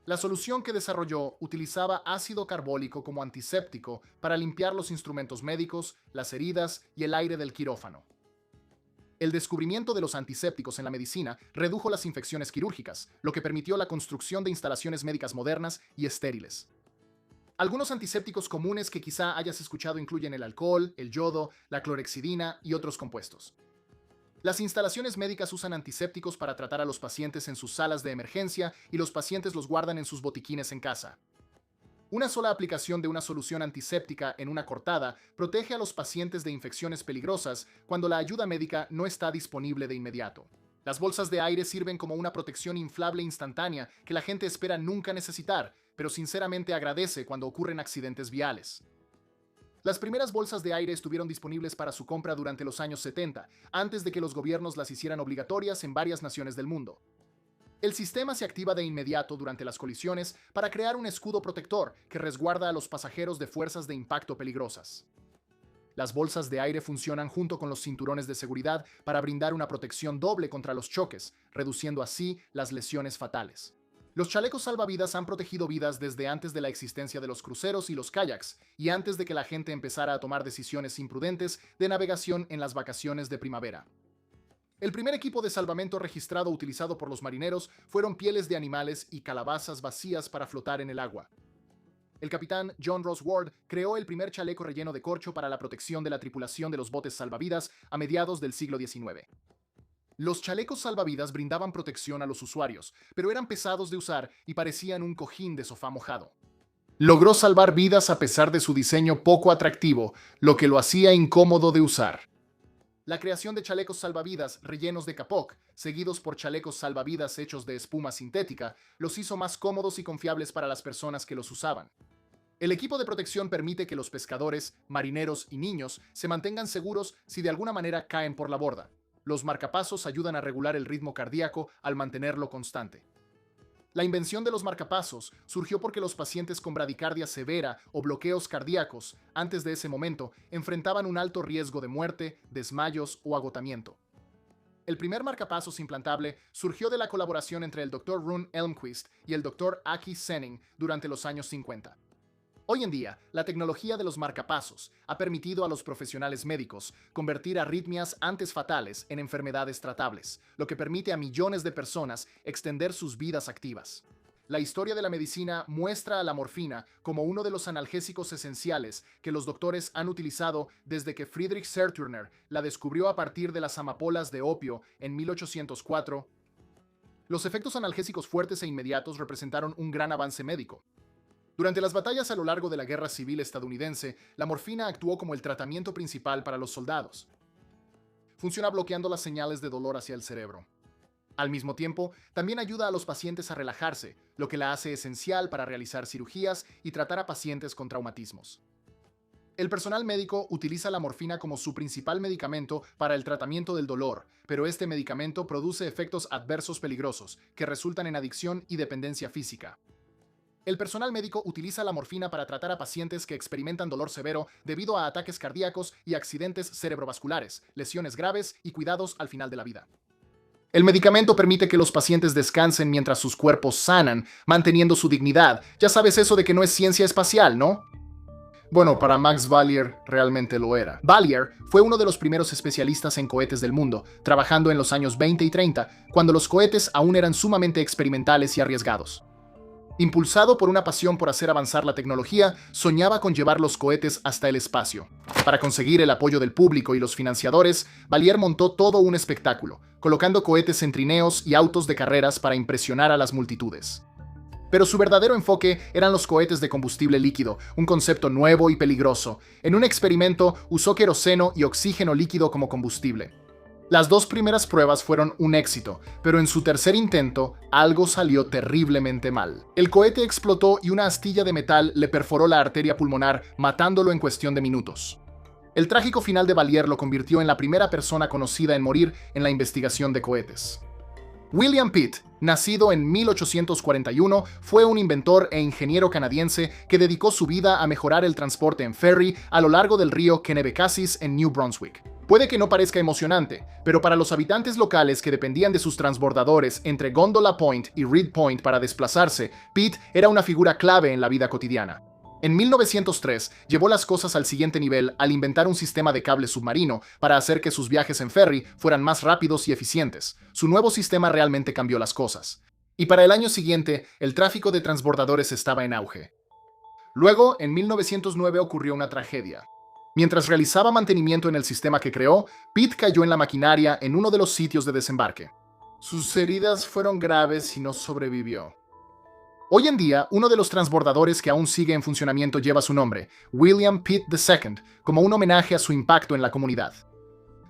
La solución que desarrolló utilizaba ácido carbólico como antiséptico para limpiar los instrumentos médicos, las heridas y el aire del quirófano. El descubrimiento de los antisépticos en la medicina redujo las infecciones quirúrgicas, lo que permitió la construcción de instalaciones médicas modernas y estériles. Algunos antisépticos comunes que quizá hayas escuchado incluyen el alcohol, el yodo, la clorhexidina y otros compuestos. Las instalaciones médicas usan antisépticos para tratar a los pacientes en sus salas de emergencia y los pacientes los guardan en sus botiquines en casa. Una sola aplicación de una solución antiséptica en una cortada protege a los pacientes de infecciones peligrosas cuando la ayuda médica no está disponible de inmediato. Las bolsas de aire sirven como una protección inflable instantánea que la gente espera nunca necesitar, pero sinceramente agradece cuando ocurren accidentes viales. Las primeras bolsas de aire estuvieron disponibles para su compra durante los años 70, antes de que los gobiernos las hicieran obligatorias en varias naciones del mundo. El sistema se activa de inmediato durante las colisiones para crear un escudo protector que resguarda a los pasajeros de fuerzas de impacto peligrosas. Las bolsas de aire funcionan junto con los cinturones de seguridad para brindar una protección doble contra los choques, reduciendo así las lesiones fatales. Los chalecos salvavidas han protegido vidas desde antes de la existencia de los cruceros y los kayaks, y antes de que la gente empezara a tomar decisiones imprudentes de navegación en las vacaciones de primavera. El primer equipo de salvamento registrado utilizado por los marineros fueron pieles de animales y calabazas vacías para flotar en el agua. El capitán John Ross Ward creó el primer chaleco relleno de corcho para la protección de la tripulación de los botes salvavidas a mediados del siglo XIX. Los chalecos salvavidas brindaban protección a los usuarios, pero eran pesados de usar y parecían un cojín de sofá mojado. Logró salvar vidas a pesar de su diseño poco atractivo, lo que lo hacía incómodo de usar. La creación de chalecos salvavidas rellenos de kapok, seguidos por chalecos salvavidas hechos de espuma sintética, los hizo más cómodos y confiables para las personas que los usaban. El equipo de protección permite que los pescadores, marineros y niños se mantengan seguros si de alguna manera caen por la borda. Los marcapasos ayudan a regular el ritmo cardíaco al mantenerlo constante. La invención de los marcapasos surgió porque los pacientes con bradicardia severa o bloqueos cardíacos, antes de ese momento, enfrentaban un alto riesgo de muerte, desmayos o agotamiento. El primer marcapasos implantable surgió de la colaboración entre el Dr. Rune Elmquist y el Dr. Aki Senning durante los años 50. Hoy en día, la tecnología de los marcapasos ha permitido a los profesionales médicos convertir arritmias antes fatales en enfermedades tratables, lo que permite a millones de personas extender sus vidas activas. La historia de la medicina muestra a la morfina como uno de los analgésicos esenciales que los doctores han utilizado desde que Friedrich Serturner la descubrió a partir de las amapolas de opio en 1804. Los efectos analgésicos fuertes e inmediatos representaron un gran avance médico. Durante las batallas a lo largo de la Guerra Civil estadounidense, la morfina actuó como el tratamiento principal para los soldados. Funciona bloqueando las señales de dolor hacia el cerebro. Al mismo tiempo, también ayuda a los pacientes a relajarse, lo que la hace esencial para realizar cirugías y tratar a pacientes con traumatismos. El personal médico utiliza la morfina como su principal medicamento para el tratamiento del dolor, pero este medicamento produce efectos adversos peligrosos que resultan en adicción y dependencia física. El personal médico utiliza la morfina para tratar a pacientes que experimentan dolor severo debido a ataques cardíacos y accidentes cerebrovasculares, lesiones graves y cuidados al final de la vida. El medicamento permite que los pacientes descansen mientras sus cuerpos sanan, manteniendo su dignidad. Ya sabes eso de que no es ciencia espacial, ¿no? Bueno, para Max Valier realmente lo era. Valier fue uno de los primeros especialistas en cohetes del mundo, trabajando en los años 20 y 30, cuando los cohetes aún eran sumamente experimentales y arriesgados. Impulsado por una pasión por hacer avanzar la tecnología, soñaba con llevar los cohetes hasta el espacio. Para conseguir el apoyo del público y los financiadores, Valier montó todo un espectáculo, colocando cohetes en trineos y autos de carreras para impresionar a las multitudes. Pero su verdadero enfoque eran los cohetes de combustible líquido, un concepto nuevo y peligroso. En un experimento, usó queroseno y oxígeno líquido como combustible. Las dos primeras pruebas fueron un éxito, pero en su tercer intento, algo salió terriblemente mal. El cohete explotó y una astilla de metal le perforó la arteria pulmonar, matándolo en cuestión de minutos. El trágico final de Valier lo convirtió en la primera persona conocida en morir en la investigación de cohetes. William Pitt, nacido en 1841, fue un inventor e ingeniero canadiense que dedicó su vida a mejorar el transporte en ferry a lo largo del río Kennebecasis en New Brunswick. Puede que no parezca emocionante, pero para los habitantes locales que dependían de sus transbordadores entre Gondola Point y Reed Point para desplazarse, Pitt era una figura clave en la vida cotidiana. En 1903, llevó las cosas al siguiente nivel al inventar un sistema de cable submarino para hacer que sus viajes en ferry fueran más rápidos y eficientes. Su nuevo sistema realmente cambió las cosas. Y para el año siguiente, el tráfico de transbordadores estaba en auge. Luego, en 1909 ocurrió una tragedia. Mientras realizaba mantenimiento en el sistema que creó, Pitt cayó en la maquinaria en uno de los sitios de desembarque. Sus heridas fueron graves y no sobrevivió. Hoy en día, uno de los transbordadores que aún sigue en funcionamiento lleva su nombre, William Pitt II, como un homenaje a su impacto en la comunidad.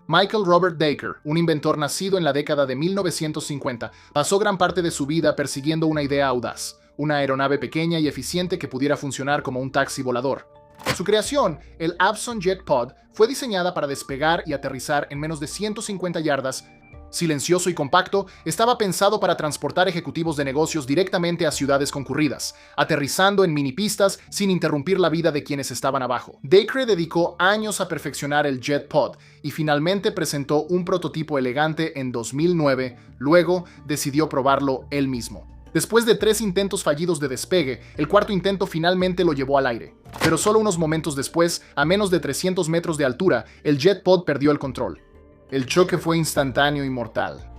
Michael Robert Dacre, un inventor nacido en la década de 1950, pasó gran parte de su vida persiguiendo una idea audaz, una aeronave pequeña y eficiente que pudiera funcionar como un taxi volador. Su creación, el Avson Jet Pod, fue diseñada para despegar y aterrizar en menos de 150 yardas. Silencioso y compacto, estaba pensado para transportar ejecutivos de negocios directamente a ciudades concurridas, aterrizando en minipistas sin interrumpir la vida de quienes estaban abajo. Dacre dedicó años a perfeccionar el Jet Pod y finalmente presentó un prototipo elegante en 2009, luego decidió probarlo él mismo. Después de 3 intentos fallidos de despegue, el cuarto intento finalmente lo llevó al aire. Pero solo unos momentos después, a menos de 300 metros de altura, el Jet Pod perdió el control. El choque fue instantáneo y mortal.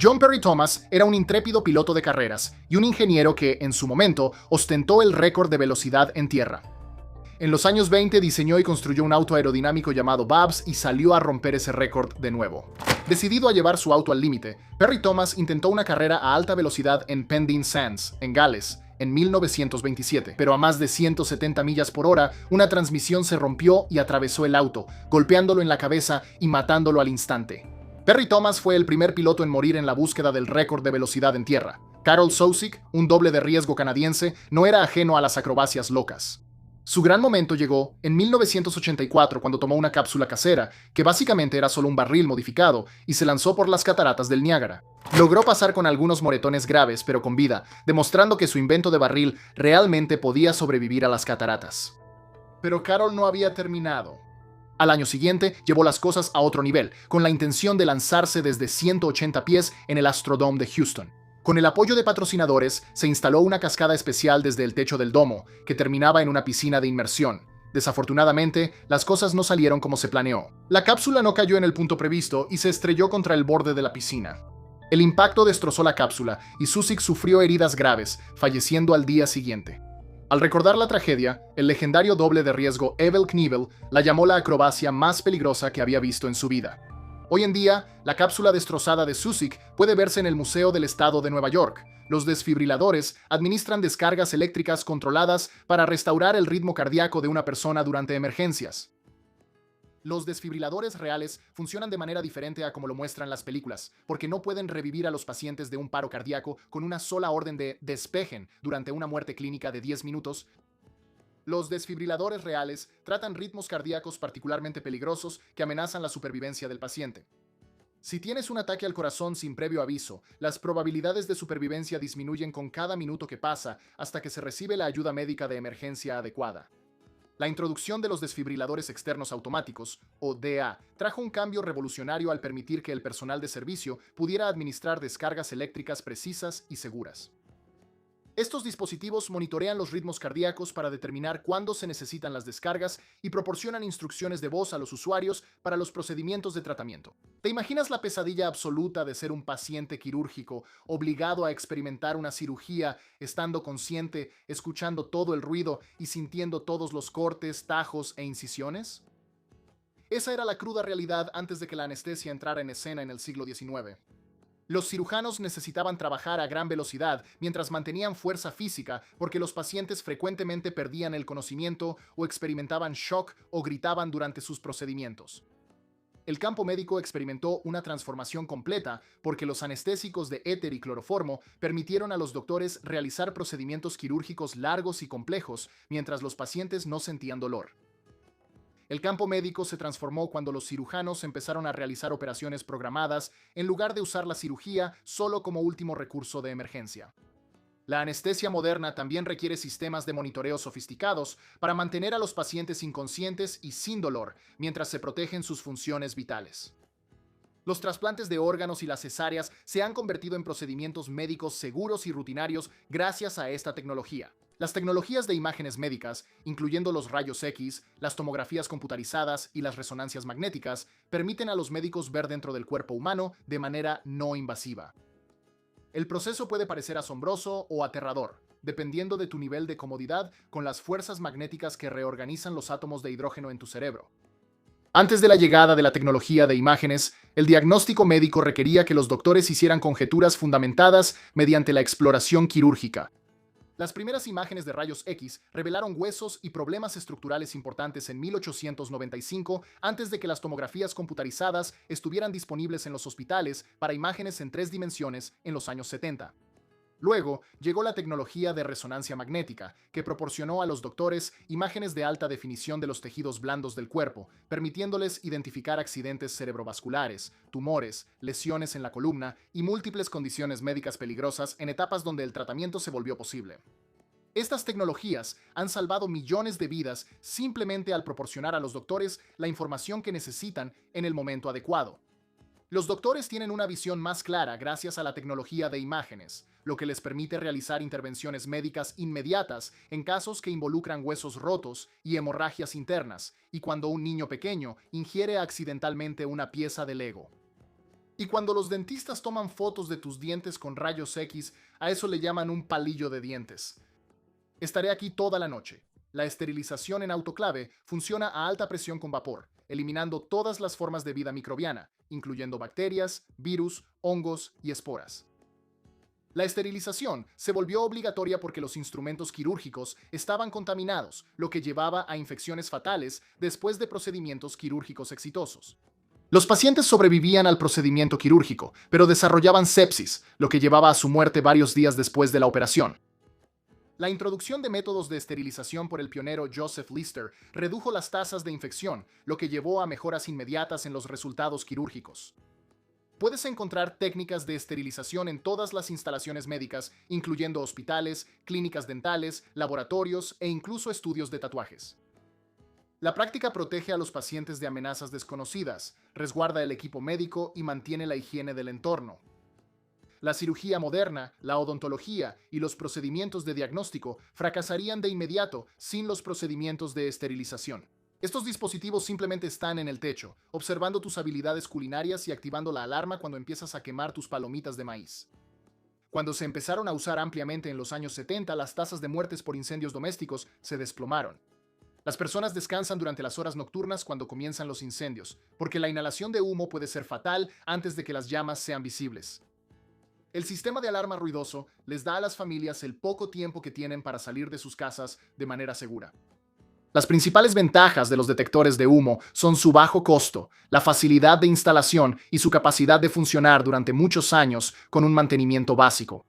John Perry Thomas era un intrépido piloto de carreras y un ingeniero que, en su momento, ostentó el récord de velocidad en tierra. En los años 20 diseñó y construyó un auto aerodinámico llamado Babs y salió a romper ese récord de nuevo. Decidido a llevar su auto al límite, Perry Thomas intentó una carrera a alta velocidad en Pendine Sands, en Gales, en 1927, pero a más de 170 millas por hora, una transmisión se rompió y atravesó el auto, golpeándolo en la cabeza y matándolo al instante. Perry Thomas fue el primer piloto en morir en la búsqueda del récord de velocidad en tierra. Carol Sosick, un doble de riesgo canadiense, no era ajeno a las acrobacias locas. Su gran momento llegó en 1984 cuando tomó una cápsula casera, que básicamente era solo un barril modificado, y se lanzó por las cataratas del Niágara. Logró pasar con algunos moretones graves, pero con vida, demostrando que su invento de barril realmente podía sobrevivir a las cataratas. Pero Carroll no había terminado. Al año siguiente, llevó las cosas a otro nivel, con la intención de lanzarse desde 180 pies en el Astrodome de Houston. Con el apoyo de patrocinadores, se instaló una cascada especial desde el techo del domo, que terminaba en una piscina de inmersión. Desafortunadamente, las cosas no salieron como se planeó. La cápsula no cayó en el punto previsto y se estrelló contra el borde de la piscina. El impacto destrozó la cápsula y Suzik sufrió heridas graves, falleciendo al día siguiente. Al recordar la tragedia, el legendario doble de riesgo Evel Knievel la llamó la acrobacia más peligrosa que había visto en su vida. Hoy en día, la cápsula destrozada de Suzik puede verse en el Museo del Estado de Nueva York. Los desfibriladores administran descargas eléctricas controladas para restaurar el ritmo cardíaco de una persona durante emergencias. Los desfibriladores reales funcionan de manera diferente a como lo muestran las películas, porque no pueden revivir a los pacientes de un paro cardíaco con una sola orden de despejen durante una muerte clínica de 10 minutos. Los desfibriladores reales tratan ritmos cardíacos particularmente peligrosos que amenazan la supervivencia del paciente. Si tienes un ataque al corazón sin previo aviso, las probabilidades de supervivencia disminuyen con cada minuto que pasa hasta que se recibe la ayuda médica de emergencia adecuada. La introducción de los desfibriladores externos automáticos, o DA, trajo un cambio revolucionario al permitir que el personal de servicio pudiera administrar descargas eléctricas precisas y seguras. Estos dispositivos monitorean los ritmos cardíacos para determinar cuándo se necesitan las descargas y proporcionan instrucciones de voz a los usuarios para los procedimientos de tratamiento. ¿Te imaginas la pesadilla absoluta de ser un paciente quirúrgico obligado a experimentar una cirugía estando consciente, escuchando todo el ruido y sintiendo todos los cortes, tajos e incisiones? Esa era la cruda realidad antes de que la anestesia entrara en escena en el siglo XIX. Los cirujanos necesitaban trabajar a gran velocidad mientras mantenían fuerza física porque los pacientes frecuentemente perdían el conocimiento o experimentaban shock o gritaban durante sus procedimientos. El campo médico experimentó una transformación completa porque los anestésicos de éter y cloroformo permitieron a los doctores realizar procedimientos quirúrgicos largos y complejos mientras los pacientes no sentían dolor. El campo médico se transformó cuando los cirujanos empezaron a realizar operaciones programadas en lugar de usar la cirugía solo como último recurso de emergencia. La anestesia moderna también requiere sistemas de monitoreo sofisticados para mantener a los pacientes inconscientes y sin dolor mientras se protegen sus funciones vitales. Los trasplantes de órganos y las cesáreas se han convertido en procedimientos médicos seguros y rutinarios gracias a esta tecnología. Las tecnologías de imágenes médicas, incluyendo los rayos X, las tomografías computarizadas y las resonancias magnéticas, permiten a los médicos ver dentro del cuerpo humano de manera no invasiva. El proceso puede parecer asombroso o aterrador, dependiendo de tu nivel de comodidad con las fuerzas magnéticas que reorganizan los átomos de hidrógeno en tu cerebro. Antes de la llegada de la tecnología de imágenes, el diagnóstico médico requería que los doctores hicieran conjeturas fundamentadas mediante la exploración quirúrgica. Las primeras imágenes de rayos X revelaron huesos y problemas estructurales importantes en 1895, antes de que las tomografías computarizadas estuvieran disponibles en los hospitales para imágenes en 3 dimensiones en los años 70. Luego llegó la tecnología de resonancia magnética, que proporcionó a los doctores imágenes de alta definición de los tejidos blandos del cuerpo, permitiéndoles identificar accidentes cerebrovasculares, tumores, lesiones en la columna y múltiples condiciones médicas peligrosas en etapas donde el tratamiento se volvió posible. Estas tecnologías han salvado millones de vidas simplemente al proporcionar a los doctores la información que necesitan en el momento adecuado. Los doctores tienen una visión más clara gracias a la tecnología de imágenes, lo que les permite realizar intervenciones médicas inmediatas en casos que involucran huesos rotos y hemorragias internas, y cuando un niño pequeño ingiere accidentalmente una pieza de Lego. Y cuando los dentistas toman fotos de tus dientes con rayos X, a eso le llaman un palillo de dientes. Estaré aquí toda la noche. La esterilización en autoclave funciona a alta presión con vapor, eliminando todas las formas de vida microbiana, incluyendo bacterias, virus, hongos y esporas. La esterilización se volvió obligatoria porque los instrumentos quirúrgicos estaban contaminados, lo que llevaba a infecciones fatales después de procedimientos quirúrgicos exitosos. Los pacientes sobrevivían al procedimiento quirúrgico, pero desarrollaban sepsis, lo que llevaba a su muerte varios días después de la operación. La introducción de métodos de esterilización por el pionero Joseph Lister redujo las tasas de infección, lo que llevó a mejoras inmediatas en los resultados quirúrgicos. Puedes encontrar técnicas de esterilización en todas las instalaciones médicas, incluyendo hospitales, clínicas dentales, laboratorios e incluso estudios de tatuajes. La práctica protege a los pacientes de amenazas desconocidas, resguarda el equipo médico y mantiene la higiene del entorno. La cirugía moderna, la odontología y los procedimientos de diagnóstico fracasarían de inmediato sin los procedimientos de esterilización. Estos dispositivos simplemente están en el techo, observando tus habilidades culinarias y activando la alarma cuando empiezas a quemar tus palomitas de maíz. Cuando se empezaron a usar ampliamente en los años 70, las tasas de muertes por incendios domésticos se desplomaron. Las personas descansan durante las horas nocturnas cuando comienzan los incendios, porque la inhalación de humo puede ser fatal antes de que las llamas sean visibles. El sistema de alarma ruidoso les da a las familias el poco tiempo que tienen para salir de sus casas de manera segura. Las principales ventajas de los detectores de humo son su bajo costo, la facilidad de instalación y su capacidad de funcionar durante muchos años con un mantenimiento básico.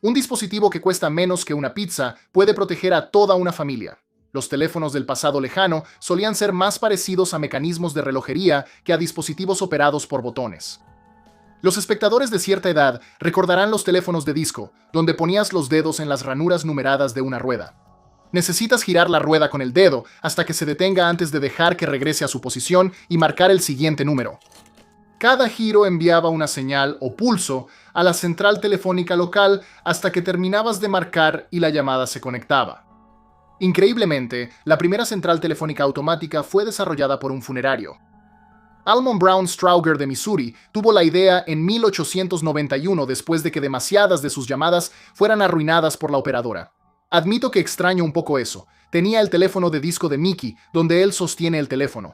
Un dispositivo que cuesta menos que una pizza puede proteger a toda una familia. Los teléfonos del pasado lejano solían ser más parecidos a mecanismos de relojería que a dispositivos operados por botones. Los espectadores de cierta edad recordarán los teléfonos de disco, donde ponías los dedos en las ranuras numeradas de una rueda. Necesitas girar la rueda con el dedo hasta que se detenga antes de dejar que regrese a su posición y marcar el siguiente número. Cada giro enviaba una señal o pulso a la central telefónica local hasta que terminabas de marcar y la llamada se conectaba. Increíblemente, la primera central telefónica automática fue desarrollada por un funerario. Almon Brown Strowger de Missouri tuvo la idea en 1891 después de que demasiadas de sus llamadas fueran arruinadas por la operadora. Admito que extraño un poco eso. Tenía el teléfono de disco de Mickey, donde él sostiene el teléfono.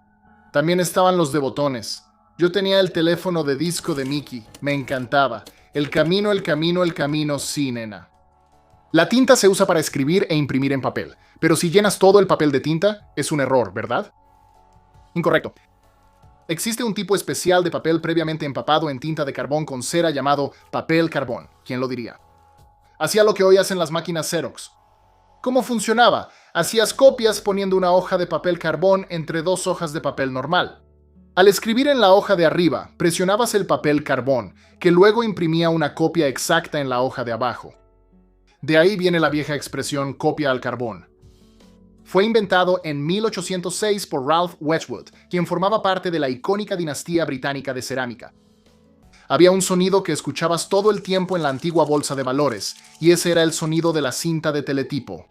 También estaban los de botones. Yo tenía el teléfono de disco de Mickey. Me encantaba. El camino, el camino, el camino, sí, nena. La tinta se usa para escribir e imprimir en papel, pero si llenas todo el papel de tinta, es un error, ¿verdad? Incorrecto. Existe un tipo especial de papel previamente empapado en tinta de carbón con cera llamado papel carbón. ¿Quién lo diría? Hacía lo que hoy hacen las máquinas Xerox. ¿Cómo funcionaba? Hacías copias poniendo una hoja de papel carbón entre dos hojas de papel normal. Al escribir en la hoja de arriba, presionabas el papel carbón, que luego imprimía una copia exacta en la hoja de abajo. De ahí viene la vieja expresión copia al carbón. Fue inventado en 1806 por Ralph Wedgwood, quien formaba parte de la icónica dinastía británica de cerámica. Había un sonido que escuchabas todo el tiempo en la antigua bolsa de valores, y ese era el sonido de la cinta de teletipo.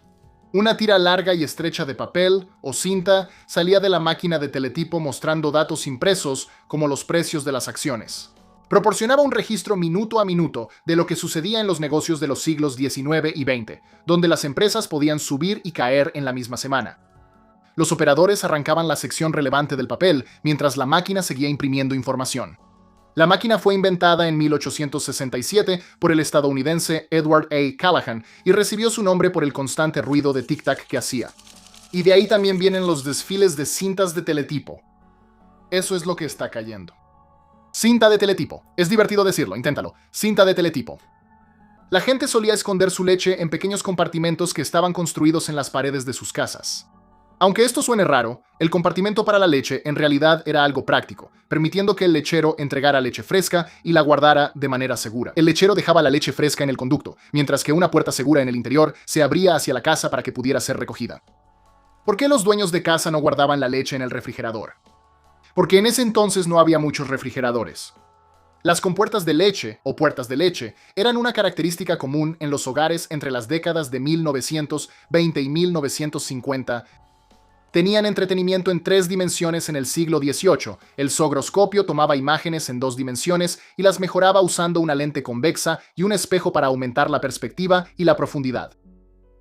Una tira larga y estrecha de papel o cinta salía de la máquina de teletipo mostrando datos impresos como los precios de las acciones. Proporcionaba un registro minuto a minuto de lo que sucedía en los negocios de los siglos XIX y XX, donde las empresas podían subir y caer en la misma semana. Los operadores arrancaban la sección relevante del papel mientras la máquina seguía imprimiendo información. La máquina fue inventada en 1867 por el estadounidense Edward A. Callahan y recibió su nombre por el constante ruido de tic-tac que hacía. Y de ahí también vienen los desfiles de cintas de teletipo. Eso es lo que está cayendo. Cinta de teletipo. Es divertido decirlo, inténtalo. Cinta de teletipo. La gente solía esconder su leche en pequeños compartimentos que estaban construidos en las paredes de sus casas. Aunque esto suene raro, el compartimento para la leche en realidad era algo práctico, permitiendo que el lechero entregara leche fresca y la guardara de manera segura. El lechero dejaba la leche fresca en el conducto, mientras que una puerta segura en el interior se abría hacia la casa para que pudiera ser recogida. ¿Por qué los dueños de casa no guardaban la leche en el refrigerador? Porque en ese entonces no había muchos refrigeradores. Las compuertas de leche, o puertas de leche, eran una característica común en los hogares entre las décadas de 1920 y 1950. Tenían entretenimiento en 3 dimensiones en el siglo XVIII. El sogroscopio tomaba imágenes en 2 dimensiones y las mejoraba usando una lente convexa y un espejo para aumentar la perspectiva y la profundidad.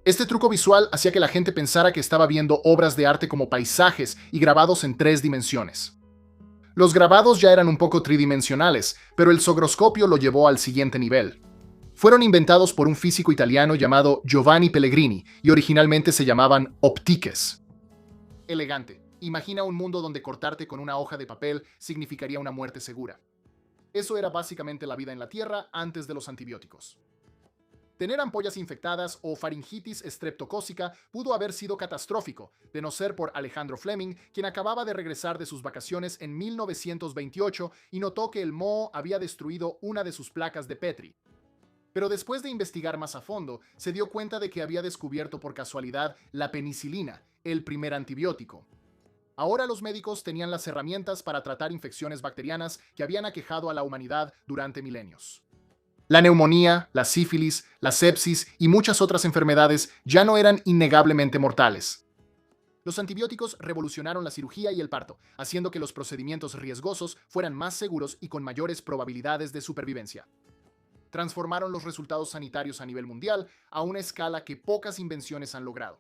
Este truco visual hacía que la gente pensara que estaba viendo obras de arte como paisajes y grabados en 3 dimensiones. Los grabados ya eran un poco tridimensionales, pero el sogroscopio lo llevó al siguiente nivel. Fueron inventados por un físico italiano llamado Giovanni Pellegrini y originalmente se llamaban optiques. Elegante. Imagina un mundo donde cortarte con una hoja de papel significaría una muerte segura. Eso era básicamente la vida en la Tierra antes de los antibióticos. Tener ampollas infectadas o faringitis estreptocócica pudo haber sido catastrófico, de no ser por Alejandro Fleming, quien acababa de regresar de sus vacaciones en 1928 y notó que el moho había destruido una de sus placas de Petri. Pero después de investigar más a fondo, se dio cuenta de que había descubierto por casualidad la penicilina, el primer antibiótico. Ahora los médicos tenían las herramientas para tratar infecciones bacterianas que habían aquejado a la humanidad durante milenios. La neumonía, la sífilis, la sepsis y muchas otras enfermedades ya no eran innegablemente mortales. Los antibióticos revolucionaron la cirugía y el parto, haciendo que los procedimientos riesgosos fueran más seguros y con mayores probabilidades de supervivencia. Transformaron los resultados sanitarios a nivel mundial a una escala que pocas invenciones han logrado.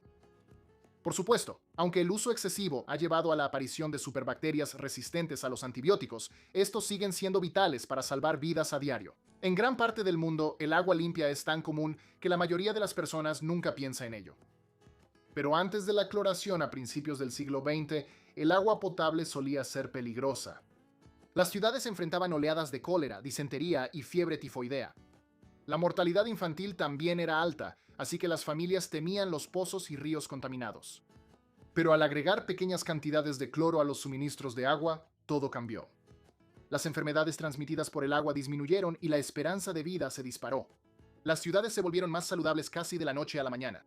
Por supuesto, aunque el uso excesivo ha llevado a la aparición de superbacterias resistentes a los antibióticos, estos siguen siendo vitales para salvar vidas a diario. En gran parte del mundo, el agua limpia es tan común que la mayoría de las personas nunca piensa en ello. Pero antes de la cloración a principios del siglo XX, el agua potable solía ser peligrosa. Las ciudades enfrentaban oleadas de cólera, disentería y fiebre tifoidea. La mortalidad infantil también era alta, así que las familias temían los pozos y ríos contaminados. Pero al agregar pequeñas cantidades de cloro a los suministros de agua, todo cambió. Las enfermedades transmitidas por el agua disminuyeron y la esperanza de vida se disparó. Las ciudades se volvieron más saludables casi de la noche a la mañana.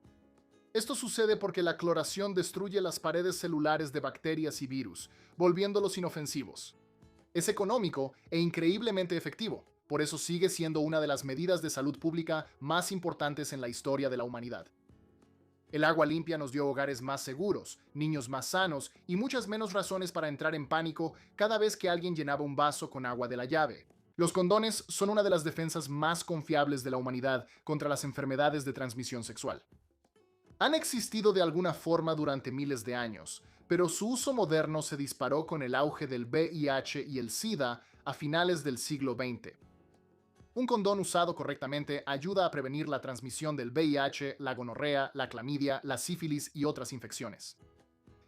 Esto sucede porque la cloración destruye las paredes celulares de bacterias y virus, volviéndolos inofensivos. Es económico e increíblemente efectivo, por eso sigue siendo una de las medidas de salud pública más importantes en la historia de la humanidad. El agua limpia nos dio hogares más seguros, niños más sanos y muchas menos razones para entrar en pánico cada vez que alguien llenaba un vaso con agua de la llave. Los condones son una de las defensas más confiables de la humanidad contra las enfermedades de transmisión sexual. Han existido de alguna forma durante miles de años, pero su uso moderno se disparó con el auge del VIH y el SIDA a finales del siglo XX. Un condón usado correctamente ayuda a prevenir la transmisión del VIH, la gonorrea, la clamidia, la sífilis y otras infecciones.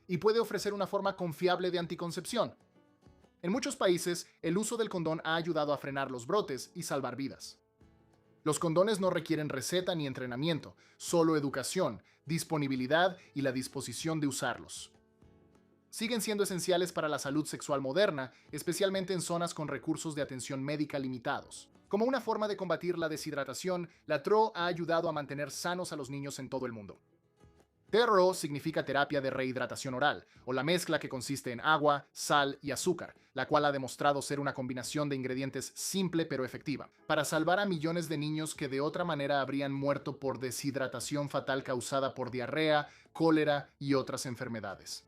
Y puede ofrecer una forma confiable de anticoncepción. En muchos países, el uso del condón ha ayudado a frenar los brotes y salvar vidas. Los condones no requieren receta ni entrenamiento, solo educación, disponibilidad y la disposición de usarlos. Siguen siendo esenciales para la salud sexual moderna, especialmente en zonas con recursos de atención médica limitados. Como una forma de combatir la deshidratación, la TRO ha ayudado a mantener sanos a los niños en todo el mundo. TRO significa terapia de rehidratación oral, o la mezcla que consiste en agua, sal y azúcar, la cual ha demostrado ser una combinación de ingredientes simple pero efectiva, para salvar a millones de niños que de otra manera habrían muerto por deshidratación fatal causada por diarrea, cólera y otras enfermedades.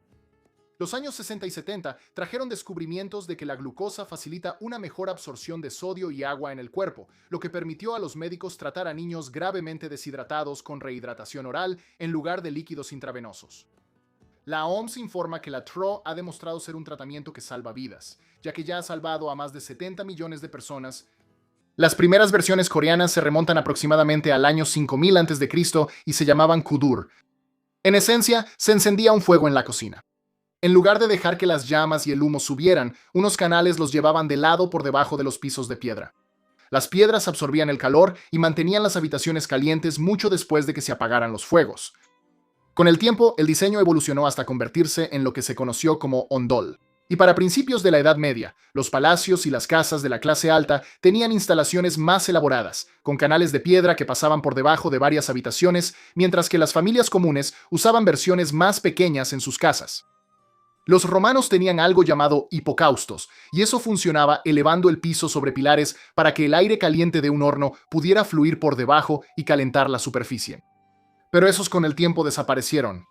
Los años 60 y 70 trajeron descubrimientos de que la glucosa facilita una mejor absorción de sodio y agua en el cuerpo, lo que permitió a los médicos tratar a niños gravemente deshidratados con rehidratación oral en lugar de líquidos intravenosos. La OMS informa que la TRO ha demostrado ser un tratamiento que salva vidas, ya que ya ha salvado a más de 70 millones de personas. Las primeras versiones coreanas se remontan aproximadamente al año 5000 a.C. y se llamaban kudur. En esencia, se encendía un fuego en la cocina. En lugar de dejar que las llamas y el humo subieran, unos canales los llevaban de lado por debajo de los pisos de piedra. Las piedras absorbían el calor y mantenían las habitaciones calientes mucho después de que se apagaran los fuegos. Con el tiempo, el diseño evolucionó hasta convertirse en lo que se conoció como ondol. Y para principios de la Edad Media, los palacios y las casas de la clase alta tenían instalaciones más elaboradas, con canales de piedra que pasaban por debajo de varias habitaciones, mientras que las familias comunes usaban versiones más pequeñas en sus casas. Los romanos tenían algo llamado hipocaustos, y eso funcionaba elevando el piso sobre pilares para que el aire caliente de un horno pudiera fluir por debajo y calentar la superficie. Pero esos con el tiempo desaparecieron.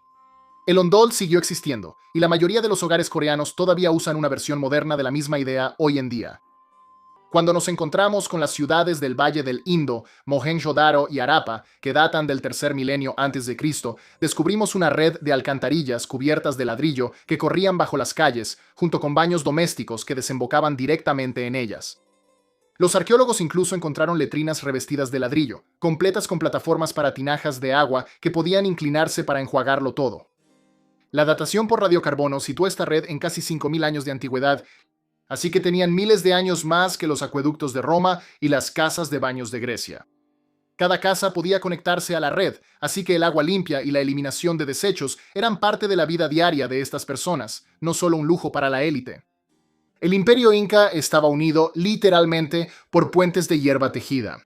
El ondol siguió existiendo, y la mayoría de los hogares coreanos todavía usan una versión moderna de la misma idea hoy en día. Cuando nos encontramos con las ciudades del Valle del Indo, Mohenjo-Daro y Harappa, que datan del tercer milenio antes de Cristo, descubrimos una red de alcantarillas cubiertas de ladrillo que corrían bajo las calles, junto con baños domésticos que desembocaban directamente en ellas. Los arqueólogos incluso encontraron letrinas revestidas de ladrillo, completas con plataformas para tinajas de agua que podían inclinarse para enjuagarlo todo. La datación por radiocarbono situó esta red en casi 5000 años de antigüedad, así que tenían miles de años más que los acueductos de Roma y las casas de baños de Grecia. Cada casa podía conectarse a la red, así que el agua limpia y la eliminación de desechos eran parte de la vida diaria de estas personas, no solo un lujo para la élite. El imperio inca estaba unido literalmente por puentes de hierba tejida.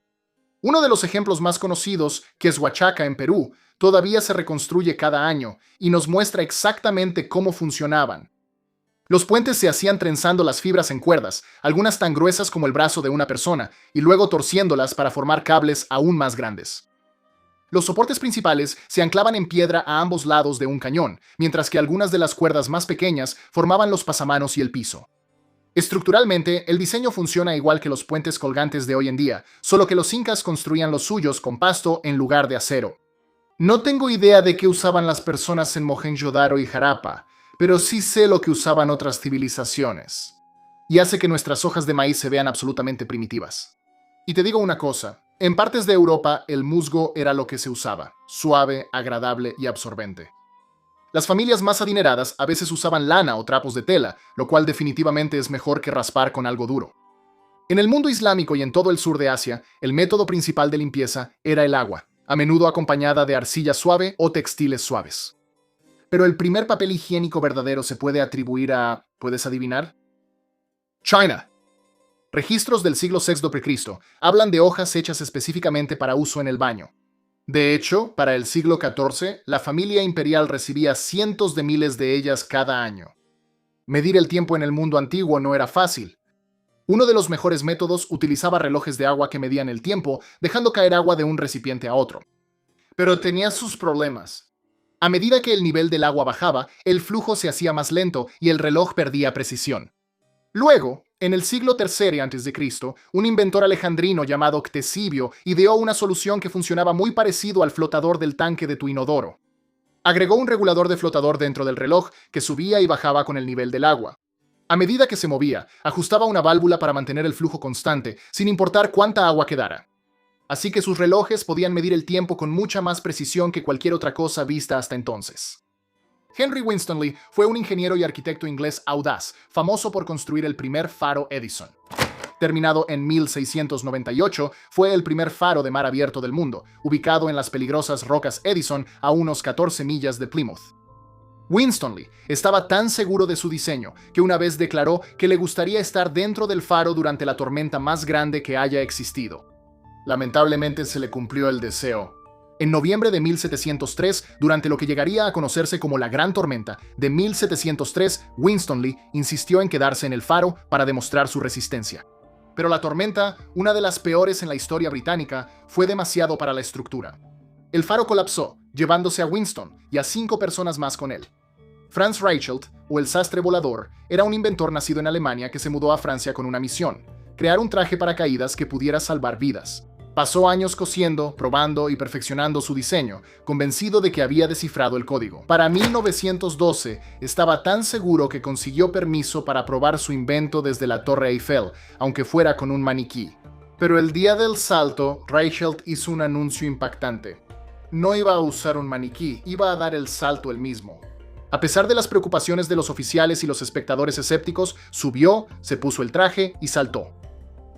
Uno de los ejemplos más conocidos, que es Huachaca en Perú, todavía se reconstruye cada año y nos muestra exactamente cómo funcionaban. Los puentes se hacían trenzando las fibras en cuerdas, algunas tan gruesas como el brazo de una persona, y luego torciéndolas para formar cables aún más grandes. Los soportes principales se anclaban en piedra a ambos lados de un cañón, mientras que algunas de las cuerdas más pequeñas formaban los pasamanos y el piso. Estructuralmente, el diseño funciona igual que los puentes colgantes de hoy en día, solo que los incas construían los suyos con pasto en lugar de acero. No tengo idea de qué usaban las personas en Mohenjo-Daro y Jarapa, pero sí sé lo que usaban otras civilizaciones. Y hace que nuestras hojas de maíz se vean absolutamente primitivas. Y te digo una cosa, en partes de Europa el musgo era lo que se usaba, suave, agradable y absorbente. Las familias más adineradas a veces usaban lana o trapos de tela, lo cual definitivamente es mejor que raspar con algo duro. En el mundo islámico y en todo el sur de Asia, el método principal de limpieza era el agua, a menudo acompañada de arcilla suave o textiles suaves. Pero el primer papel higiénico verdadero se puede atribuir a... ¿puedes adivinar? China. Registros del siglo VI p.C. hablan de hojas hechas específicamente para uso en el baño. De hecho, para el siglo XIV, la familia imperial recibía cientos de miles de ellas cada año. Medir el tiempo en el mundo antiguo no era fácil. Uno de los mejores métodos utilizaba relojes de agua que medían el tiempo, dejando caer agua de un recipiente a otro. Pero tenía sus problemas. A medida que el nivel del agua bajaba, el flujo se hacía más lento y el reloj perdía precisión. Luego, en el siglo III a.C., un inventor alejandrino llamado Ctesibio ideó una solución que funcionaba muy parecido al flotador del tanque de tu inodoro. Agregó un regulador de flotador dentro del reloj que subía y bajaba con el nivel del agua. A medida que se movía, ajustaba una válvula para mantener el flujo constante, sin importar cuánta agua quedara. Así que sus relojes podían medir el tiempo con mucha más precisión que cualquier otra cosa vista hasta entonces. Henry Winstanley fue un ingeniero y arquitecto inglés audaz, famoso por construir el primer faro Edison. Terminado en 1698, fue el primer faro de mar abierto del mundo, ubicado en las peligrosas rocas Edison a unos 14 millas de Plymouth. Winstanley estaba tan seguro de su diseño que una vez declaró que le gustaría estar dentro del faro durante la tormenta más grande que haya existido. Lamentablemente se le cumplió el deseo. En noviembre de 1703, durante lo que llegaría a conocerse como la Gran Tormenta de 1703, Winstanley insistió en quedarse en el faro para demostrar su resistencia. Pero la tormenta, una de las peores en la historia británica, fue demasiado para la estructura. El faro colapsó, llevándose a Winston y a 5 personas más con él. Franz Reichelt, o el sastre volador, era un inventor nacido en Alemania que se mudó a Francia con una misión: crear un traje paracaídas que pudiera salvar vidas. Pasó años cosiendo, probando y perfeccionando su diseño, convencido de que había descifrado el código. Para 1912, estaba tan seguro que consiguió permiso para probar su invento desde la Torre Eiffel, aunque fuera con un maniquí. Pero el día del salto, Reichelt hizo un anuncio impactante. No iba a usar un maniquí, iba a dar el salto él mismo. A pesar de las preocupaciones de los oficiales y los espectadores escépticos, subió, se puso el traje y saltó.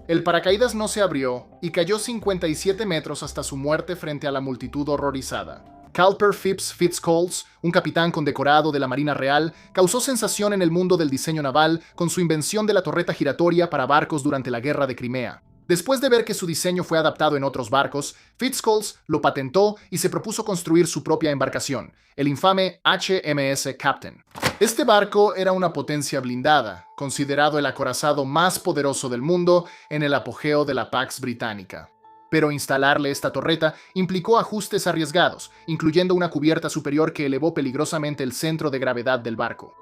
El paracaídas no se abrió y cayó 57 metros hasta su muerte frente a la multitud horrorizada. Calper Phipps Fitzcoles, un capitán condecorado de la Marina Real, causó sensación en el mundo del diseño naval con su invención de la torreta giratoria para barcos durante la Guerra de Crimea. Después de ver que su diseño fue adaptado en otros barcos, Fitzcoles lo patentó y se propuso construir su propia embarcación, el infame HMS Captain. Este barco era una potencia blindada, considerado el acorazado más poderoso del mundo en el apogeo de la Pax Británica. Pero instalarle esta torreta implicó ajustes arriesgados, incluyendo una cubierta superior que elevó peligrosamente el centro de gravedad del barco.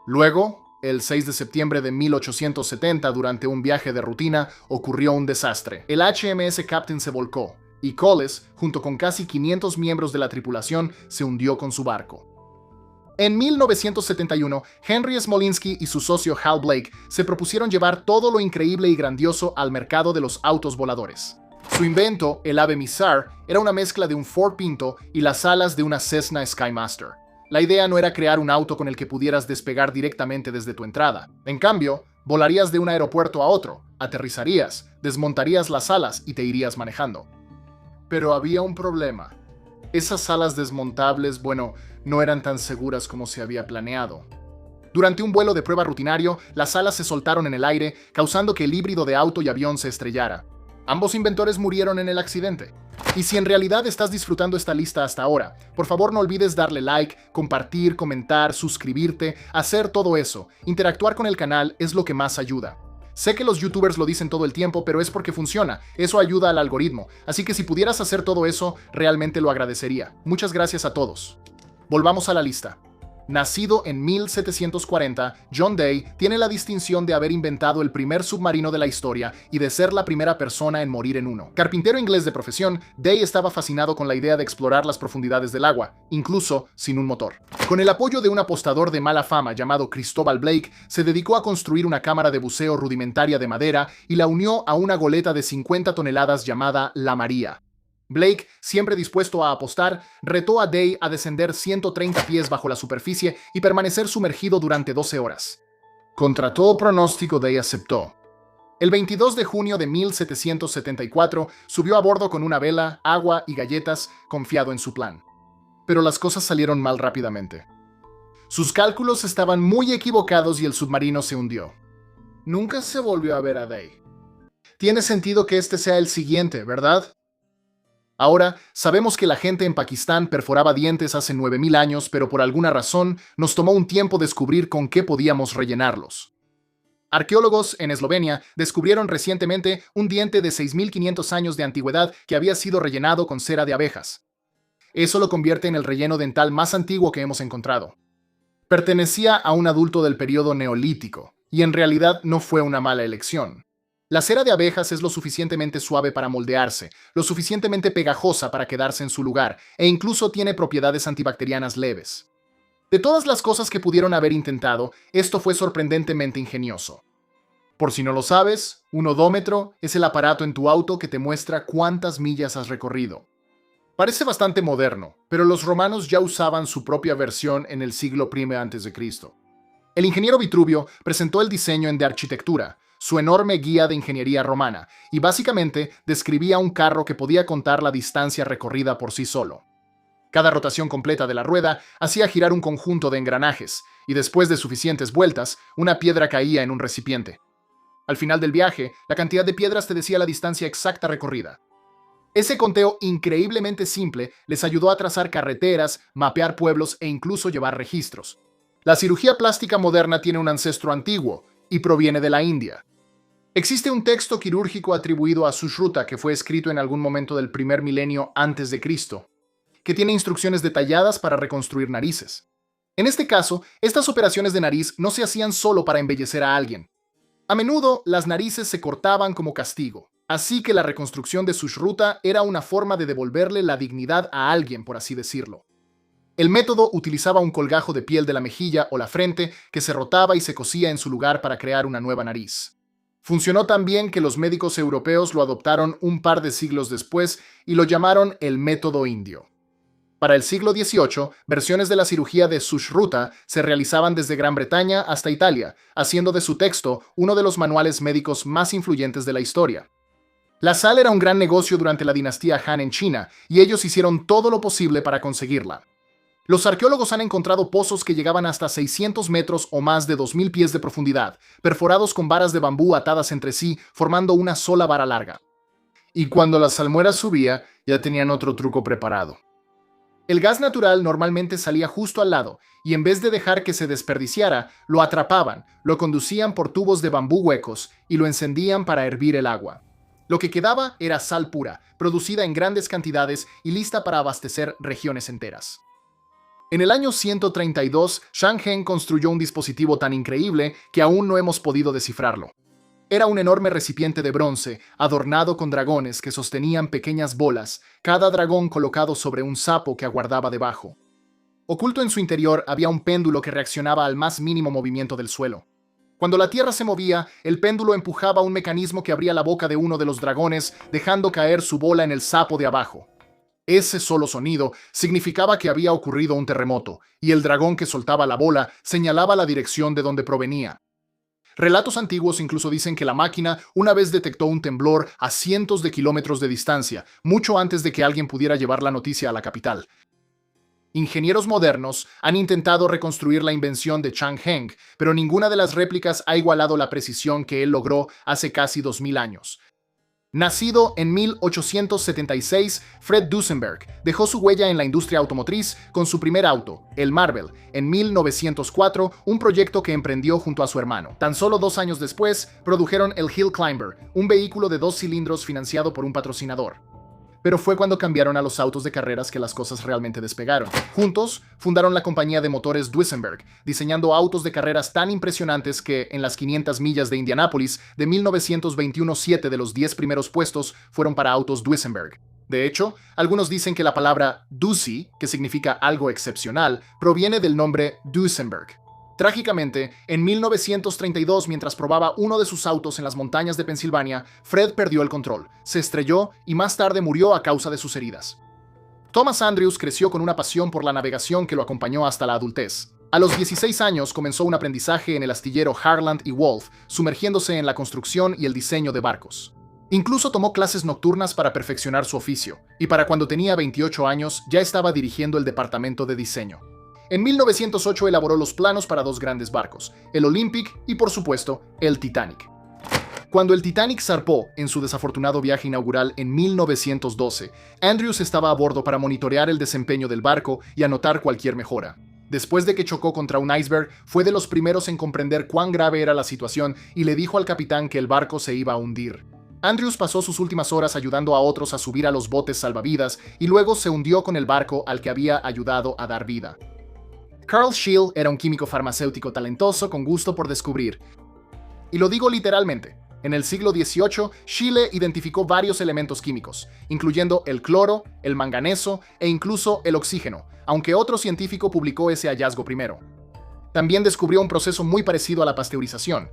Luego, el 6 de septiembre de 1870, durante un viaje de rutina, ocurrió un desastre. El HMS Captain se volcó, y Coles, junto con casi 500 miembros de la tripulación, se hundió con su barco. En 1971, Henry Smolinski y su socio Hal Blake se propusieron llevar todo lo increíble y grandioso al mercado de los autos voladores. Su invento, el Ave Missar, era una mezcla de un Ford Pinto y las alas de una Cessna Skymaster. La idea no era crear un auto con el que pudieras despegar directamente desde tu entrada. En cambio, volarías de un aeropuerto a otro, aterrizarías, desmontarías las alas y te irías manejando. Pero había un problema. Esas alas desmontables, bueno, no eran tan seguras como se había planeado. Durante un vuelo de prueba rutinario, las alas se soltaron en el aire, causando que el híbrido de auto y avión se estrellara. Ambos inventores murieron en el accidente. Y si en realidad estás disfrutando esta lista hasta ahora, por favor no olvides darle like, compartir, comentar, suscribirte, hacer todo eso. Interactuar con el canal es lo que más ayuda. Sé que los youtubers lo dicen todo el tiempo, pero es porque funciona. Eso ayuda al algoritmo. Así que si pudieras hacer todo eso, realmente lo agradecería. Muchas gracias a todos. Volvamos a la lista. Nacido en 1740, John Day tiene la distinción de haber inventado el primer submarino de la historia y de ser la primera persona en morir en uno. Carpintero inglés de profesión, Day estaba fascinado con la idea de explorar las profundidades del agua, incluso sin un motor. Con el apoyo de un apostador de mala fama llamado Christobal Blake, se dedicó a construir una cámara de buceo rudimentaria de madera y la unió a una goleta de 50 toneladas llamada La María. Blake, siempre dispuesto a apostar, retó a Day a descender 130 pies bajo la superficie y permanecer sumergido durante 12 horas. Contra todo pronóstico, Day aceptó. El 22 de junio de 1774 subió a bordo con una vela, agua y galletas, confiado en su plan. Pero las cosas salieron mal rápidamente. Sus cálculos estaban muy equivocados y el submarino se hundió. Nunca se volvió a ver a Day. Tiene sentido que este sea el siguiente, ¿verdad? Ahora, sabemos que la gente en Pakistán perforaba dientes hace 9000 años, pero por alguna razón nos tomó un tiempo descubrir con qué podíamos rellenarlos. Arqueólogos en Eslovenia descubrieron recientemente un diente de 6500 años de antigüedad que había sido rellenado con cera de abejas. Eso lo convierte en el relleno dental más antiguo que hemos encontrado. Pertenecía a un adulto del periodo neolítico, y en realidad no fue una mala elección. La cera de abejas es lo suficientemente suave para moldearse, lo suficientemente pegajosa para quedarse en su lugar, e incluso tiene propiedades antibacterianas leves. De todas las cosas que pudieron haber intentado, esto fue sorprendentemente ingenioso. Por si no lo sabes, un odómetro es el aparato en tu auto que te muestra cuántas millas has recorrido. Parece bastante moderno, pero los romanos ya usaban su propia versión en el siglo I a.C. El ingeniero Vitruvio presentó el diseño en De Architectura, su enorme guía de ingeniería romana, y básicamente describía un carro que podía contar la distancia recorrida por sí solo. Cada rotación completa de la rueda hacía girar un conjunto de engranajes, y después de suficientes vueltas, una piedra caía en un recipiente. Al final del viaje, la cantidad de piedras te decía la distancia exacta recorrida. Ese conteo increíblemente simple les ayudó a trazar carreteras, mapear pueblos e incluso llevar registros. La cirugía plástica moderna tiene un ancestro antiguo, y proviene de la India. Existe un texto quirúrgico atribuido a Sushruta que fue escrito en algún momento del primer milenio antes de Cristo, que tiene instrucciones detalladas para reconstruir narices. En este caso, estas operaciones de nariz no se hacían solo para embellecer a alguien. A menudo, las narices se cortaban como castigo, así que la reconstrucción de Sushruta era una forma de devolverle la dignidad a alguien, por así decirlo. El método utilizaba un colgajo de piel de la mejilla o la frente que se rotaba y se cosía en su lugar para crear una nueva nariz. Funcionó tan bien que los médicos europeos lo adoptaron un par de siglos después y lo llamaron el método indio. Para el siglo XVIII, versiones de la cirugía de Sushruta se realizaban desde Gran Bretaña hasta Italia, haciendo de su texto uno de los manuales médicos más influyentes de la historia. La sal era un gran negocio durante la dinastía Han en China, y ellos hicieron todo lo posible para conseguirla. Los arqueólogos han encontrado pozos que llegaban hasta 600 metros o más de 2000 pies de profundidad, perforados con varas de bambú atadas entre sí, formando una sola vara larga. Y cuando la salmuera subía, ya tenían otro truco preparado. El gas natural normalmente salía justo al lado, y en vez de dejar que se desperdiciara, lo atrapaban, lo conducían por tubos de bambú huecos y lo encendían para hervir el agua. Lo que quedaba era sal pura, producida en grandes cantidades y lista para abastecer regiones enteras. En el año 132, Shang Heng construyó un dispositivo tan increíble que aún no hemos podido descifrarlo. Era un enorme recipiente de bronce, adornado con dragones que sostenían pequeñas bolas, cada dragón colocado sobre un sapo que aguardaba debajo. Oculto en su interior había un péndulo que reaccionaba al más mínimo movimiento del suelo. Cuando la tierra se movía, el péndulo empujaba un mecanismo que abría la boca de uno de los dragones, dejando caer su bola en el sapo de abajo. Ese solo sonido significaba que había ocurrido un terremoto, y el dragón que soltaba la bola señalaba la dirección de donde provenía. Relatos antiguos incluso dicen que la máquina una vez detectó un temblor a cientos de kilómetros de distancia, mucho antes de que alguien pudiera llevar la noticia a la capital. Ingenieros modernos han intentado reconstruir la invención de Chang Heng, pero ninguna de las réplicas ha igualado la precisión que él logró hace casi 2000 años. Nacido en 1876, Fred Duesenberg dejó su huella en la industria automotriz con su primer auto, el Marvel, en 1904, un proyecto que emprendió junto a su hermano. Tan solo 2 años después, produjeron el Hill Climber, un vehículo de 2 cilindros financiado por un patrocinador. Pero fue cuando cambiaron a los autos de carreras que las cosas realmente despegaron. Juntos, fundaron la compañía de motores Duesenberg, diseñando autos de carreras tan impresionantes que, en las 500 millas de Indianápolis, de 1921, 7 de los 10 primeros puestos fueron para autos Duesenberg. De hecho, algunos dicen que la palabra Ducey, que significa algo excepcional, proviene del nombre Duesenberg. Trágicamente, en 1932, mientras probaba uno de sus autos en las montañas de Pensilvania, Fred perdió el control, se estrelló y más tarde murió a causa de sus heridas. Thomas Andrews creció con una pasión por la navegación que lo acompañó hasta la adultez. A los 16 años comenzó un aprendizaje en el astillero Harland y Wolff, sumergiéndose en la construcción y el diseño de barcos. Incluso tomó clases nocturnas para perfeccionar su oficio, y para cuando tenía 28 años ya estaba dirigiendo el departamento de diseño. En 1908 elaboró los planos para 2 grandes barcos, el Olympic y, por supuesto, el Titanic. Cuando el Titanic zarpó en su desafortunado viaje inaugural en 1912, Andrews estaba a bordo para monitorear el desempeño del barco y anotar cualquier mejora. Después de que chocó contra un iceberg, fue de los primeros en comprender cuán grave era la situación y le dijo al capitán que el barco se iba a hundir. Andrews pasó sus últimas horas ayudando a otros a subir a los botes salvavidas y luego se hundió con el barco al que había ayudado a dar vida. Carl Scheele era un químico farmacéutico talentoso con gusto por descubrir. Y lo digo literalmente. En el siglo XVIII, Scheele identificó varios elementos químicos, incluyendo el cloro, el manganeso e incluso el oxígeno, aunque otro científico publicó ese hallazgo primero. También descubrió un proceso muy parecido a la pasteurización.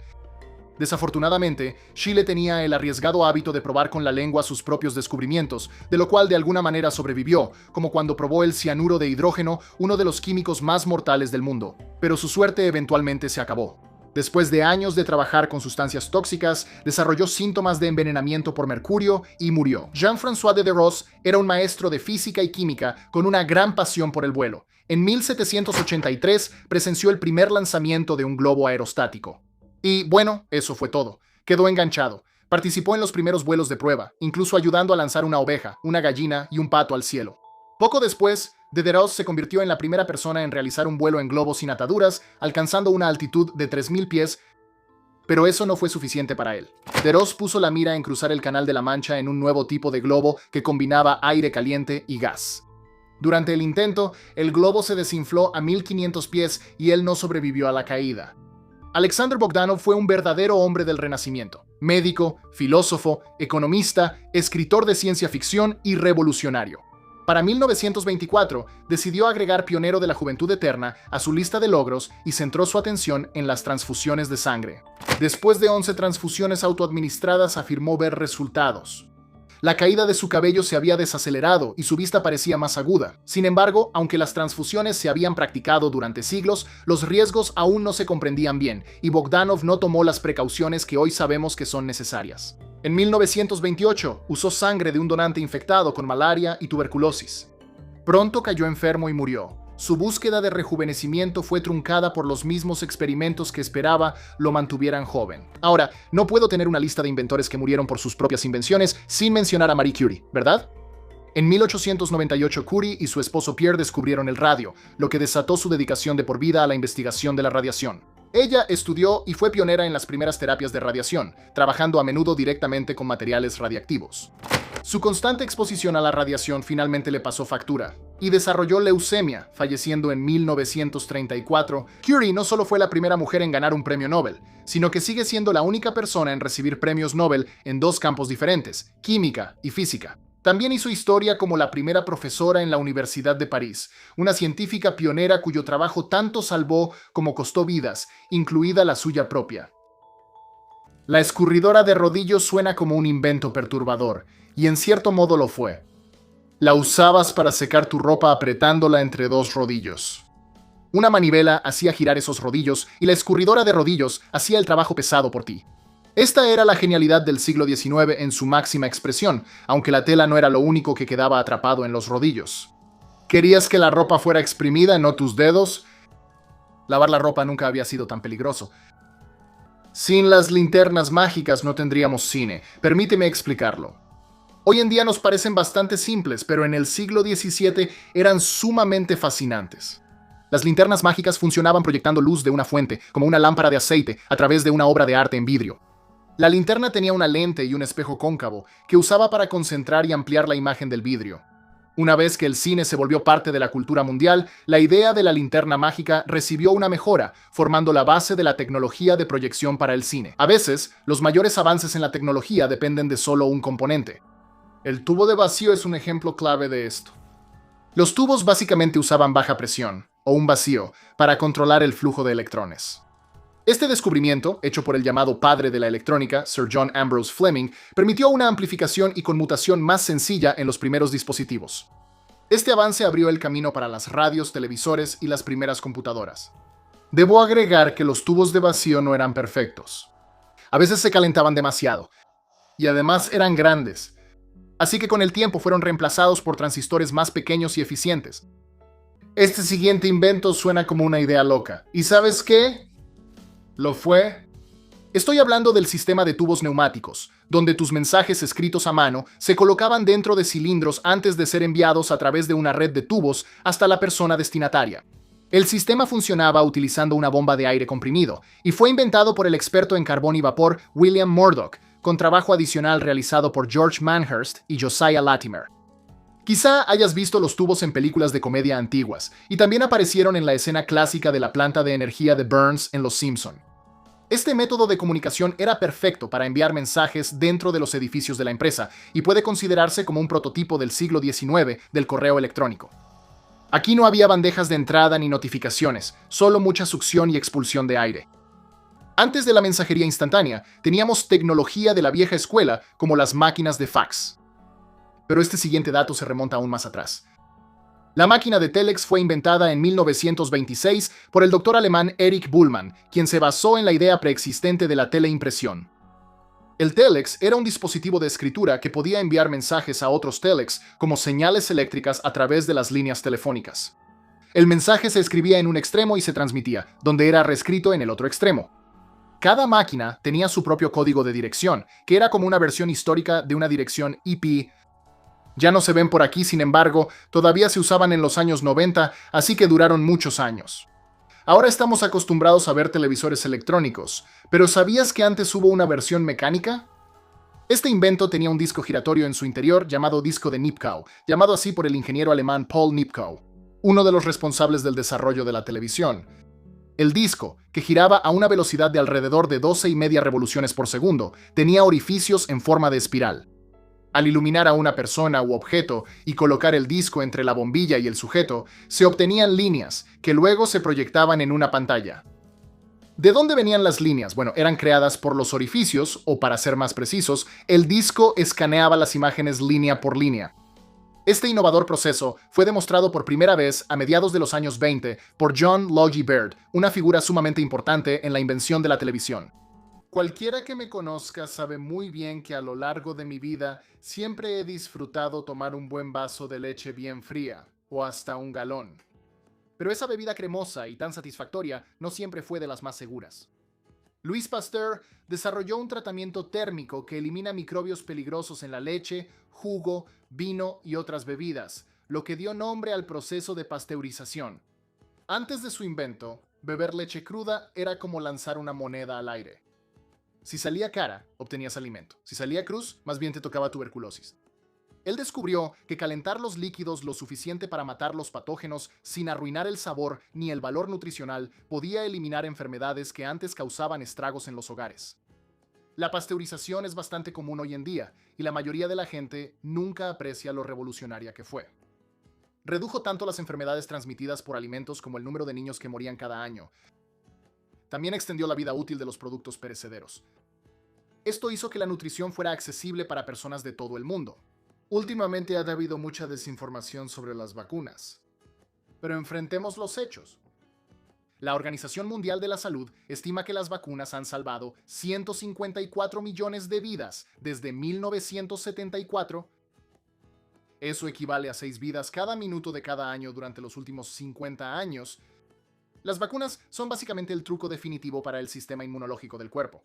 Desafortunadamente, Scheele tenía el arriesgado hábito de probar con la lengua sus propios descubrimientos, de lo cual de alguna manera sobrevivió, como cuando probó el cianuro de hidrógeno, uno de los químicos más mortales del mundo. Pero su suerte eventualmente se acabó. Después de años de trabajar con sustancias tóxicas, desarrolló síntomas de envenenamiento por mercurio y murió. Jean-François de Desrosiers era un maestro de física y química con una gran pasión por el vuelo. En 1783 presenció el primer lanzamiento de un globo aerostático. Y bueno, eso fue todo. Quedó enganchado. Participó en los primeros vuelos de prueba, incluso ayudando a lanzar una oveja, una gallina y un pato al cielo. Poco después, de Desrosiers se convirtió en la primera persona en realizar un vuelo en globo sin ataduras, alcanzando una altitud de 3000 pies, pero eso no fue suficiente para él. Desrosiers puso la mira en cruzar el Canal de la Mancha en un nuevo tipo de globo que combinaba aire caliente y gas. Durante el intento, el globo se desinfló a 1500 pies y él no sobrevivió a la caída. Alexander Bogdanov fue un verdadero hombre del Renacimiento, médico, filósofo, economista, escritor de ciencia ficción y revolucionario. Para 1924, decidió agregar Pionero de la Juventud Eterna a su lista de logros y centró su atención en las transfusiones de sangre. Después de 11 transfusiones autoadministradas, afirmó ver resultados. La caída de su cabello se había desacelerado y su vista parecía más aguda. Sin embargo, aunque las transfusiones se habían practicado durante siglos, los riesgos aún no se comprendían bien, y Bogdanov no tomó las precauciones que hoy sabemos que son necesarias. En 1928, usó sangre de un donante infectado con malaria y tuberculosis. Pronto cayó enfermo y murió. Su búsqueda de rejuvenecimiento fue truncada por los mismos experimentos que esperaba lo mantuvieran joven. Ahora, no puedo tener una lista de inventores que murieron por sus propias invenciones sin mencionar a Marie Curie, ¿verdad? En 1898, Curie y su esposo Pierre descubrieron el radio, lo que desató su dedicación de por vida a la investigación de la radiación. Ella estudió y fue pionera en las primeras terapias de radiación, trabajando a menudo directamente con materiales radiactivos. Su constante exposición a la radiación finalmente le pasó factura y desarrolló leucemia, falleciendo en 1934. Curie no solo fue la primera mujer en ganar un premio Nobel, sino que sigue siendo la única persona en recibir premios Nobel en 2 campos diferentes, química y física. También hizo historia como la primera profesora en la Universidad de París, una científica pionera cuyo trabajo tanto salvó como costó vidas, incluida la suya propia. La escurridora de rodillos suena como un invento perturbador, y en cierto modo lo fue. La usabas para secar tu ropa apretándola entre 2 rodillos. Una manivela hacía girar esos rodillos y la escurridora de rodillos hacía el trabajo pesado por ti. Esta era la genialidad del siglo XIX en su máxima expresión, aunque la tela no era lo único que quedaba atrapado en los rodillos. ¿Querías que la ropa fuera exprimida, no tus dedos? Lavar la ropa nunca había sido tan peligroso. Sin las linternas mágicas no tendríamos cine. Permíteme explicarlo. Hoy en día nos parecen bastante simples, pero en el siglo XVII eran sumamente fascinantes. Las linternas mágicas funcionaban proyectando luz de una fuente, como una lámpara de aceite, a través de una obra de arte en vidrio. La linterna tenía una lente y un espejo cóncavo que usaba para concentrar y ampliar la imagen del vidrio. Una vez que el cine se volvió parte de la cultura mundial, la idea de la linterna mágica recibió una mejora, formando la base de la tecnología de proyección para el cine. A veces, los mayores avances en la tecnología dependen de solo un componente. El tubo de vacío es un ejemplo clave de esto. Los tubos básicamente usaban baja presión, o un vacío, para controlar el flujo de electrones. Este descubrimiento, hecho por el llamado padre de la electrónica, Sir John Ambrose Fleming, permitió una amplificación y conmutación más sencilla en los primeros dispositivos. Este avance abrió el camino para las radios, televisores y las primeras computadoras. Debo agregar que los tubos de vacío no eran perfectos. A veces se calentaban demasiado, y además eran grandes, así que con el tiempo fueron reemplazados por transistores más pequeños y eficientes. Este siguiente invento suena como una idea loca. ¿Y sabes qué? ¿Lo fue? Estoy hablando del sistema de tubos neumáticos, donde tus mensajes escritos a mano se colocaban dentro de cilindros antes de ser enviados a través de una red de tubos hasta la persona destinataria. El sistema funcionaba utilizando una bomba de aire comprimido, y fue inventado por el experto en carbón y vapor William Murdoch, con trabajo adicional realizado por George Manhurst y Josiah Latimer. Quizá hayas visto los tubos en películas de comedia antiguas, y también aparecieron en la escena clásica de la planta de energía de Burns en Los Simpson. Este método de comunicación era perfecto para enviar mensajes dentro de los edificios de la empresa, y puede considerarse como un prototipo del siglo XIX del correo electrónico. Aquí no había bandejas de entrada ni notificaciones, solo mucha succión y expulsión de aire. Antes de la mensajería instantánea, teníamos tecnología de la vieja escuela como las máquinas de fax. Pero este siguiente dato se remonta aún más atrás. La máquina de Telex fue inventada en 1926 por el doctor alemán Erich Bullmann, quien se basó en la idea preexistente de la teleimpresión. El Telex era un dispositivo de escritura que podía enviar mensajes a otros Telex como señales eléctricas a través de las líneas telefónicas. El mensaje se escribía en un extremo y se transmitía, donde era reescrito en el otro extremo. Cada máquina tenía su propio código de dirección, que era como una versión histórica de una dirección IP. Ya no se ven por aquí, sin embargo, todavía se usaban en los años 90, así que duraron muchos años. Ahora estamos acostumbrados a ver televisores electrónicos, pero ¿sabías que antes hubo una versión mecánica? Este invento tenía un disco giratorio en su interior llamado disco de Nipkow, llamado así por el ingeniero alemán Paul Nipkow, uno de los responsables del desarrollo de la televisión. El disco, que giraba a una velocidad de alrededor de 12,5 revoluciones por segundo, tenía orificios en forma de espiral. Al iluminar a una persona u objeto y colocar el disco entre la bombilla y el sujeto, se obtenían líneas que luego se proyectaban en una pantalla. ¿De dónde venían las líneas? Bueno, eran creadas por los orificios, o para ser más precisos, el disco escaneaba las imágenes línea por línea. Este innovador proceso fue demostrado por primera vez a mediados de los años 20 por John Logie Baird, una figura sumamente importante en la invención de la televisión. Cualquiera que me conozca sabe muy bien que a lo largo de mi vida siempre he disfrutado tomar un buen vaso de leche bien fría, o hasta un galón. Pero esa bebida cremosa y tan satisfactoria no siempre fue de las más seguras. Louis Pasteur desarrolló un tratamiento térmico que elimina microbios peligrosos en la leche, jugo, vino y otras bebidas, lo que dio nombre al proceso de pasteurización. Antes de su invento, beber leche cruda era como lanzar una moneda al aire. Si salía cara, obtenías alimento. Si salía cruz, más bien te tocaba tuberculosis. Él descubrió que calentar los líquidos lo suficiente para matar los patógenos sin arruinar el sabor ni el valor nutricional podía eliminar enfermedades que antes causaban estragos en los hogares. La pasteurización es bastante común hoy en día y la mayoría de la gente nunca aprecia lo revolucionaria que fue. Redujo tanto las enfermedades transmitidas por alimentos como el número de niños que morían cada año. También extendió la vida útil de los productos perecederos. Esto hizo que la nutrición fuera accesible para personas de todo el mundo. Últimamente ha habido mucha desinformación sobre las vacunas. Pero enfrentemos los hechos. La Organización Mundial de la Salud estima que las vacunas han salvado 154 millones de vidas desde 1974. Eso equivale a 6 vidas cada minuto de cada año durante los últimos 50 años. Las vacunas son básicamente el truco definitivo para el sistema inmunológico del cuerpo.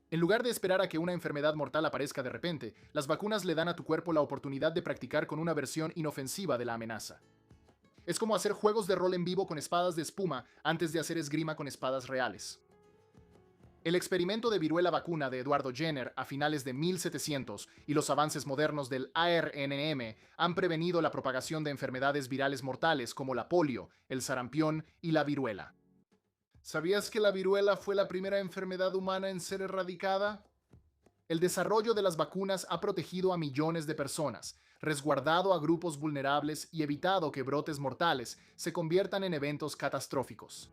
En lugar de esperar a que una enfermedad mortal aparezca de repente, las vacunas le dan a tu cuerpo la oportunidad de practicar con una versión inofensiva de la amenaza. Es como hacer juegos de rol en vivo con espadas de espuma antes de hacer esgrima con espadas reales. El experimento de viruela vacuna de Eduardo Jenner a finales de 1700 y los avances modernos del ARNM han prevenido la propagación de enfermedades virales mortales como la polio, el sarampión y la viruela. ¿Sabías que la viruela fue la primera enfermedad humana en ser erradicada? El desarrollo de las vacunas ha protegido a millones de personas, resguardado a grupos vulnerables y evitado que brotes mortales se conviertan en eventos catastróficos.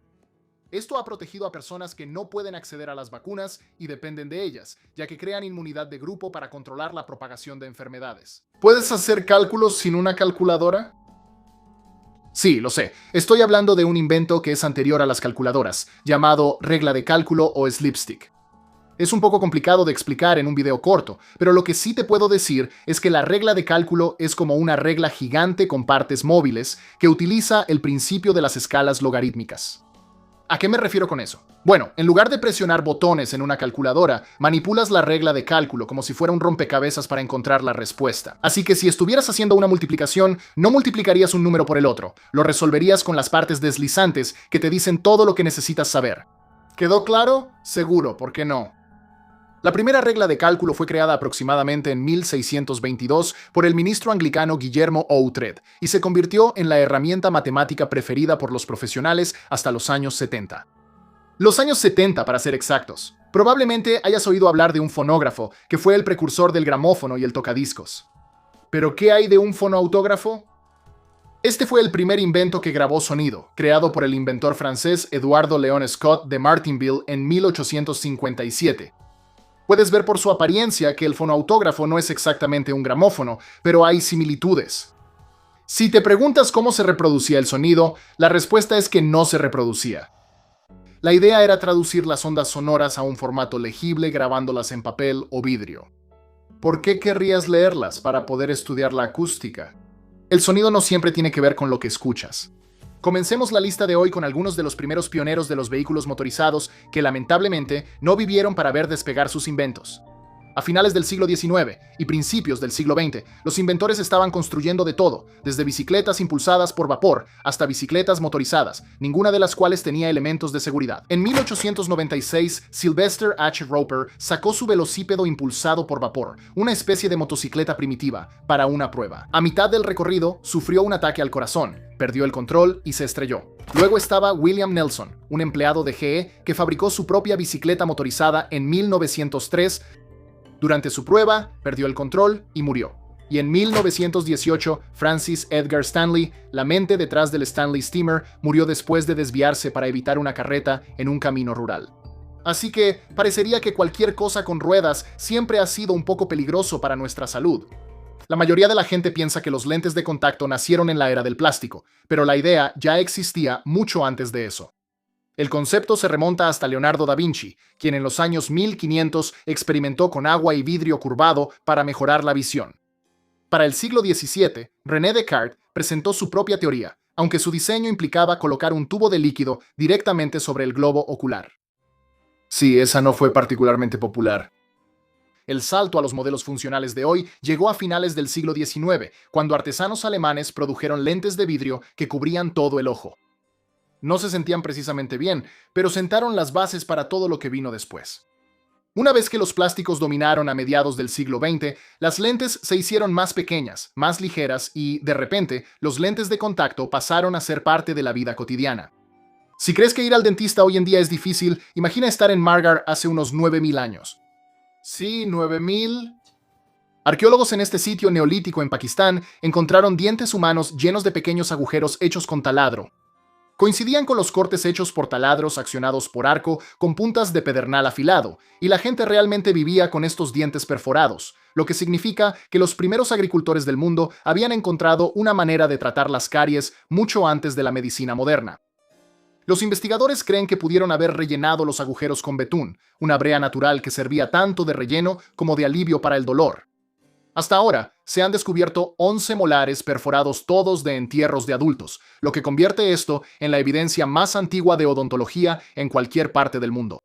Esto ha protegido a personas que no pueden acceder a las vacunas y dependen de ellas, ya que crean inmunidad de grupo para controlar la propagación de enfermedades. ¿Puedes hacer cálculos sin una calculadora? Sí, lo sé. Estoy hablando de un invento que es anterior a las calculadoras, llamado regla de cálculo o slipstick. Es un poco complicado de explicar en un video corto, pero lo que sí te puedo decir es que la regla de cálculo es como una regla gigante con partes móviles que utiliza el principio de las escalas logarítmicas. ¿A qué me refiero con eso? Bueno, en lugar de presionar botones en una calculadora, manipulas la regla de cálculo como si fuera un rompecabezas para encontrar la respuesta. Así que si estuvieras haciendo una multiplicación, no multiplicarías un número por el otro, lo resolverías con las partes deslizantes que te dicen todo lo que necesitas saber. ¿Quedó claro? Seguro, ¿por qué no? La primera regla de cálculo fue creada aproximadamente en 1622 por el ministro anglicano Guillermo Outred y se convirtió en la herramienta matemática preferida por los profesionales hasta los años 70. Los años 70, para ser exactos. Probablemente hayas oído hablar de un fonógrafo, que fue el precursor del gramófono y el tocadiscos. ¿Pero qué hay de un fonoautógrafo? Este fue el primer invento que grabó sonido, creado por el inventor francés Eduardo Léon Scott de Martinville en 1857. Puedes ver por su apariencia que el fonoautógrafo no es exactamente un gramófono, pero hay similitudes. Si te preguntas cómo se reproducía el sonido, la respuesta es que no se reproducía. La idea era traducir las ondas sonoras a un formato legible grabándolas en papel o vidrio. ¿Por qué querrías leerlas para poder estudiar la acústica? El sonido no siempre tiene que ver con lo que escuchas. Comencemos la lista de hoy con algunos de los primeros pioneros de los vehículos motorizados que lamentablemente no vivieron para ver despegar sus inventos. A finales del siglo XIX y principios del siglo XX, los inventores estaban construyendo de todo, desde bicicletas impulsadas por vapor hasta bicicletas motorizadas, ninguna de las cuales tenía elementos de seguridad. En 1896, Sylvester H. Roper sacó su velocípedo impulsado por vapor, una especie de motocicleta primitiva, para una prueba. A mitad del recorrido, sufrió un ataque al corazón, perdió el control y se estrelló. Luego estaba William Nelson, un empleado de GE que fabricó su propia bicicleta motorizada en 1903. Durante su prueba, perdió el control y murió. Y en 1918, Francis Edgar Stanley, la mente detrás del Stanley Steamer, murió después de desviarse para evitar una carreta en un camino rural. Así que parecería que cualquier cosa con ruedas siempre ha sido un poco peligroso para nuestra salud. La mayoría de la gente piensa que los lentes de contacto nacieron en la era del plástico, pero la idea ya existía mucho antes de eso. El concepto se remonta hasta Leonardo da Vinci, quien en los años 1500 experimentó con agua y vidrio curvado para mejorar la visión. Para el siglo XVII, René Descartes presentó su propia teoría, aunque su diseño implicaba colocar un tubo de líquido directamente sobre el globo ocular. Sí, esa no fue particularmente popular. El salto a los modelos funcionales de hoy llegó a finales del siglo XIX, cuando artesanos alemanes produjeron lentes de vidrio que cubrían todo el ojo. No se sentían precisamente bien, pero sentaron las bases para todo lo que vino después. Una vez que los plásticos dominaron a mediados del siglo XX, las lentes se hicieron más pequeñas, más ligeras y, de repente, los lentes de contacto pasaron a ser parte de la vida cotidiana. Si crees que ir al dentista hoy en día es difícil, imagina estar en Margar hace unos 9000 años. Sí, 9000. Arqueólogos en este sitio neolítico en Pakistán encontraron dientes humanos llenos de pequeños agujeros hechos con taladro. Coincidían con los cortes hechos por taladros accionados por arco con puntas de pedernal afilado, y la gente realmente vivía con estos dientes perforados, lo que significa que los primeros agricultores del mundo habían encontrado una manera de tratar las caries mucho antes de la medicina moderna. Los investigadores creen que pudieron haber rellenado los agujeros con betún, una brea natural que servía tanto de relleno como de alivio para el dolor. Hasta ahora, se han descubierto 11 molares perforados todos de entierros de adultos, lo que convierte esto en la evidencia más antigua de odontología en cualquier parte del mundo.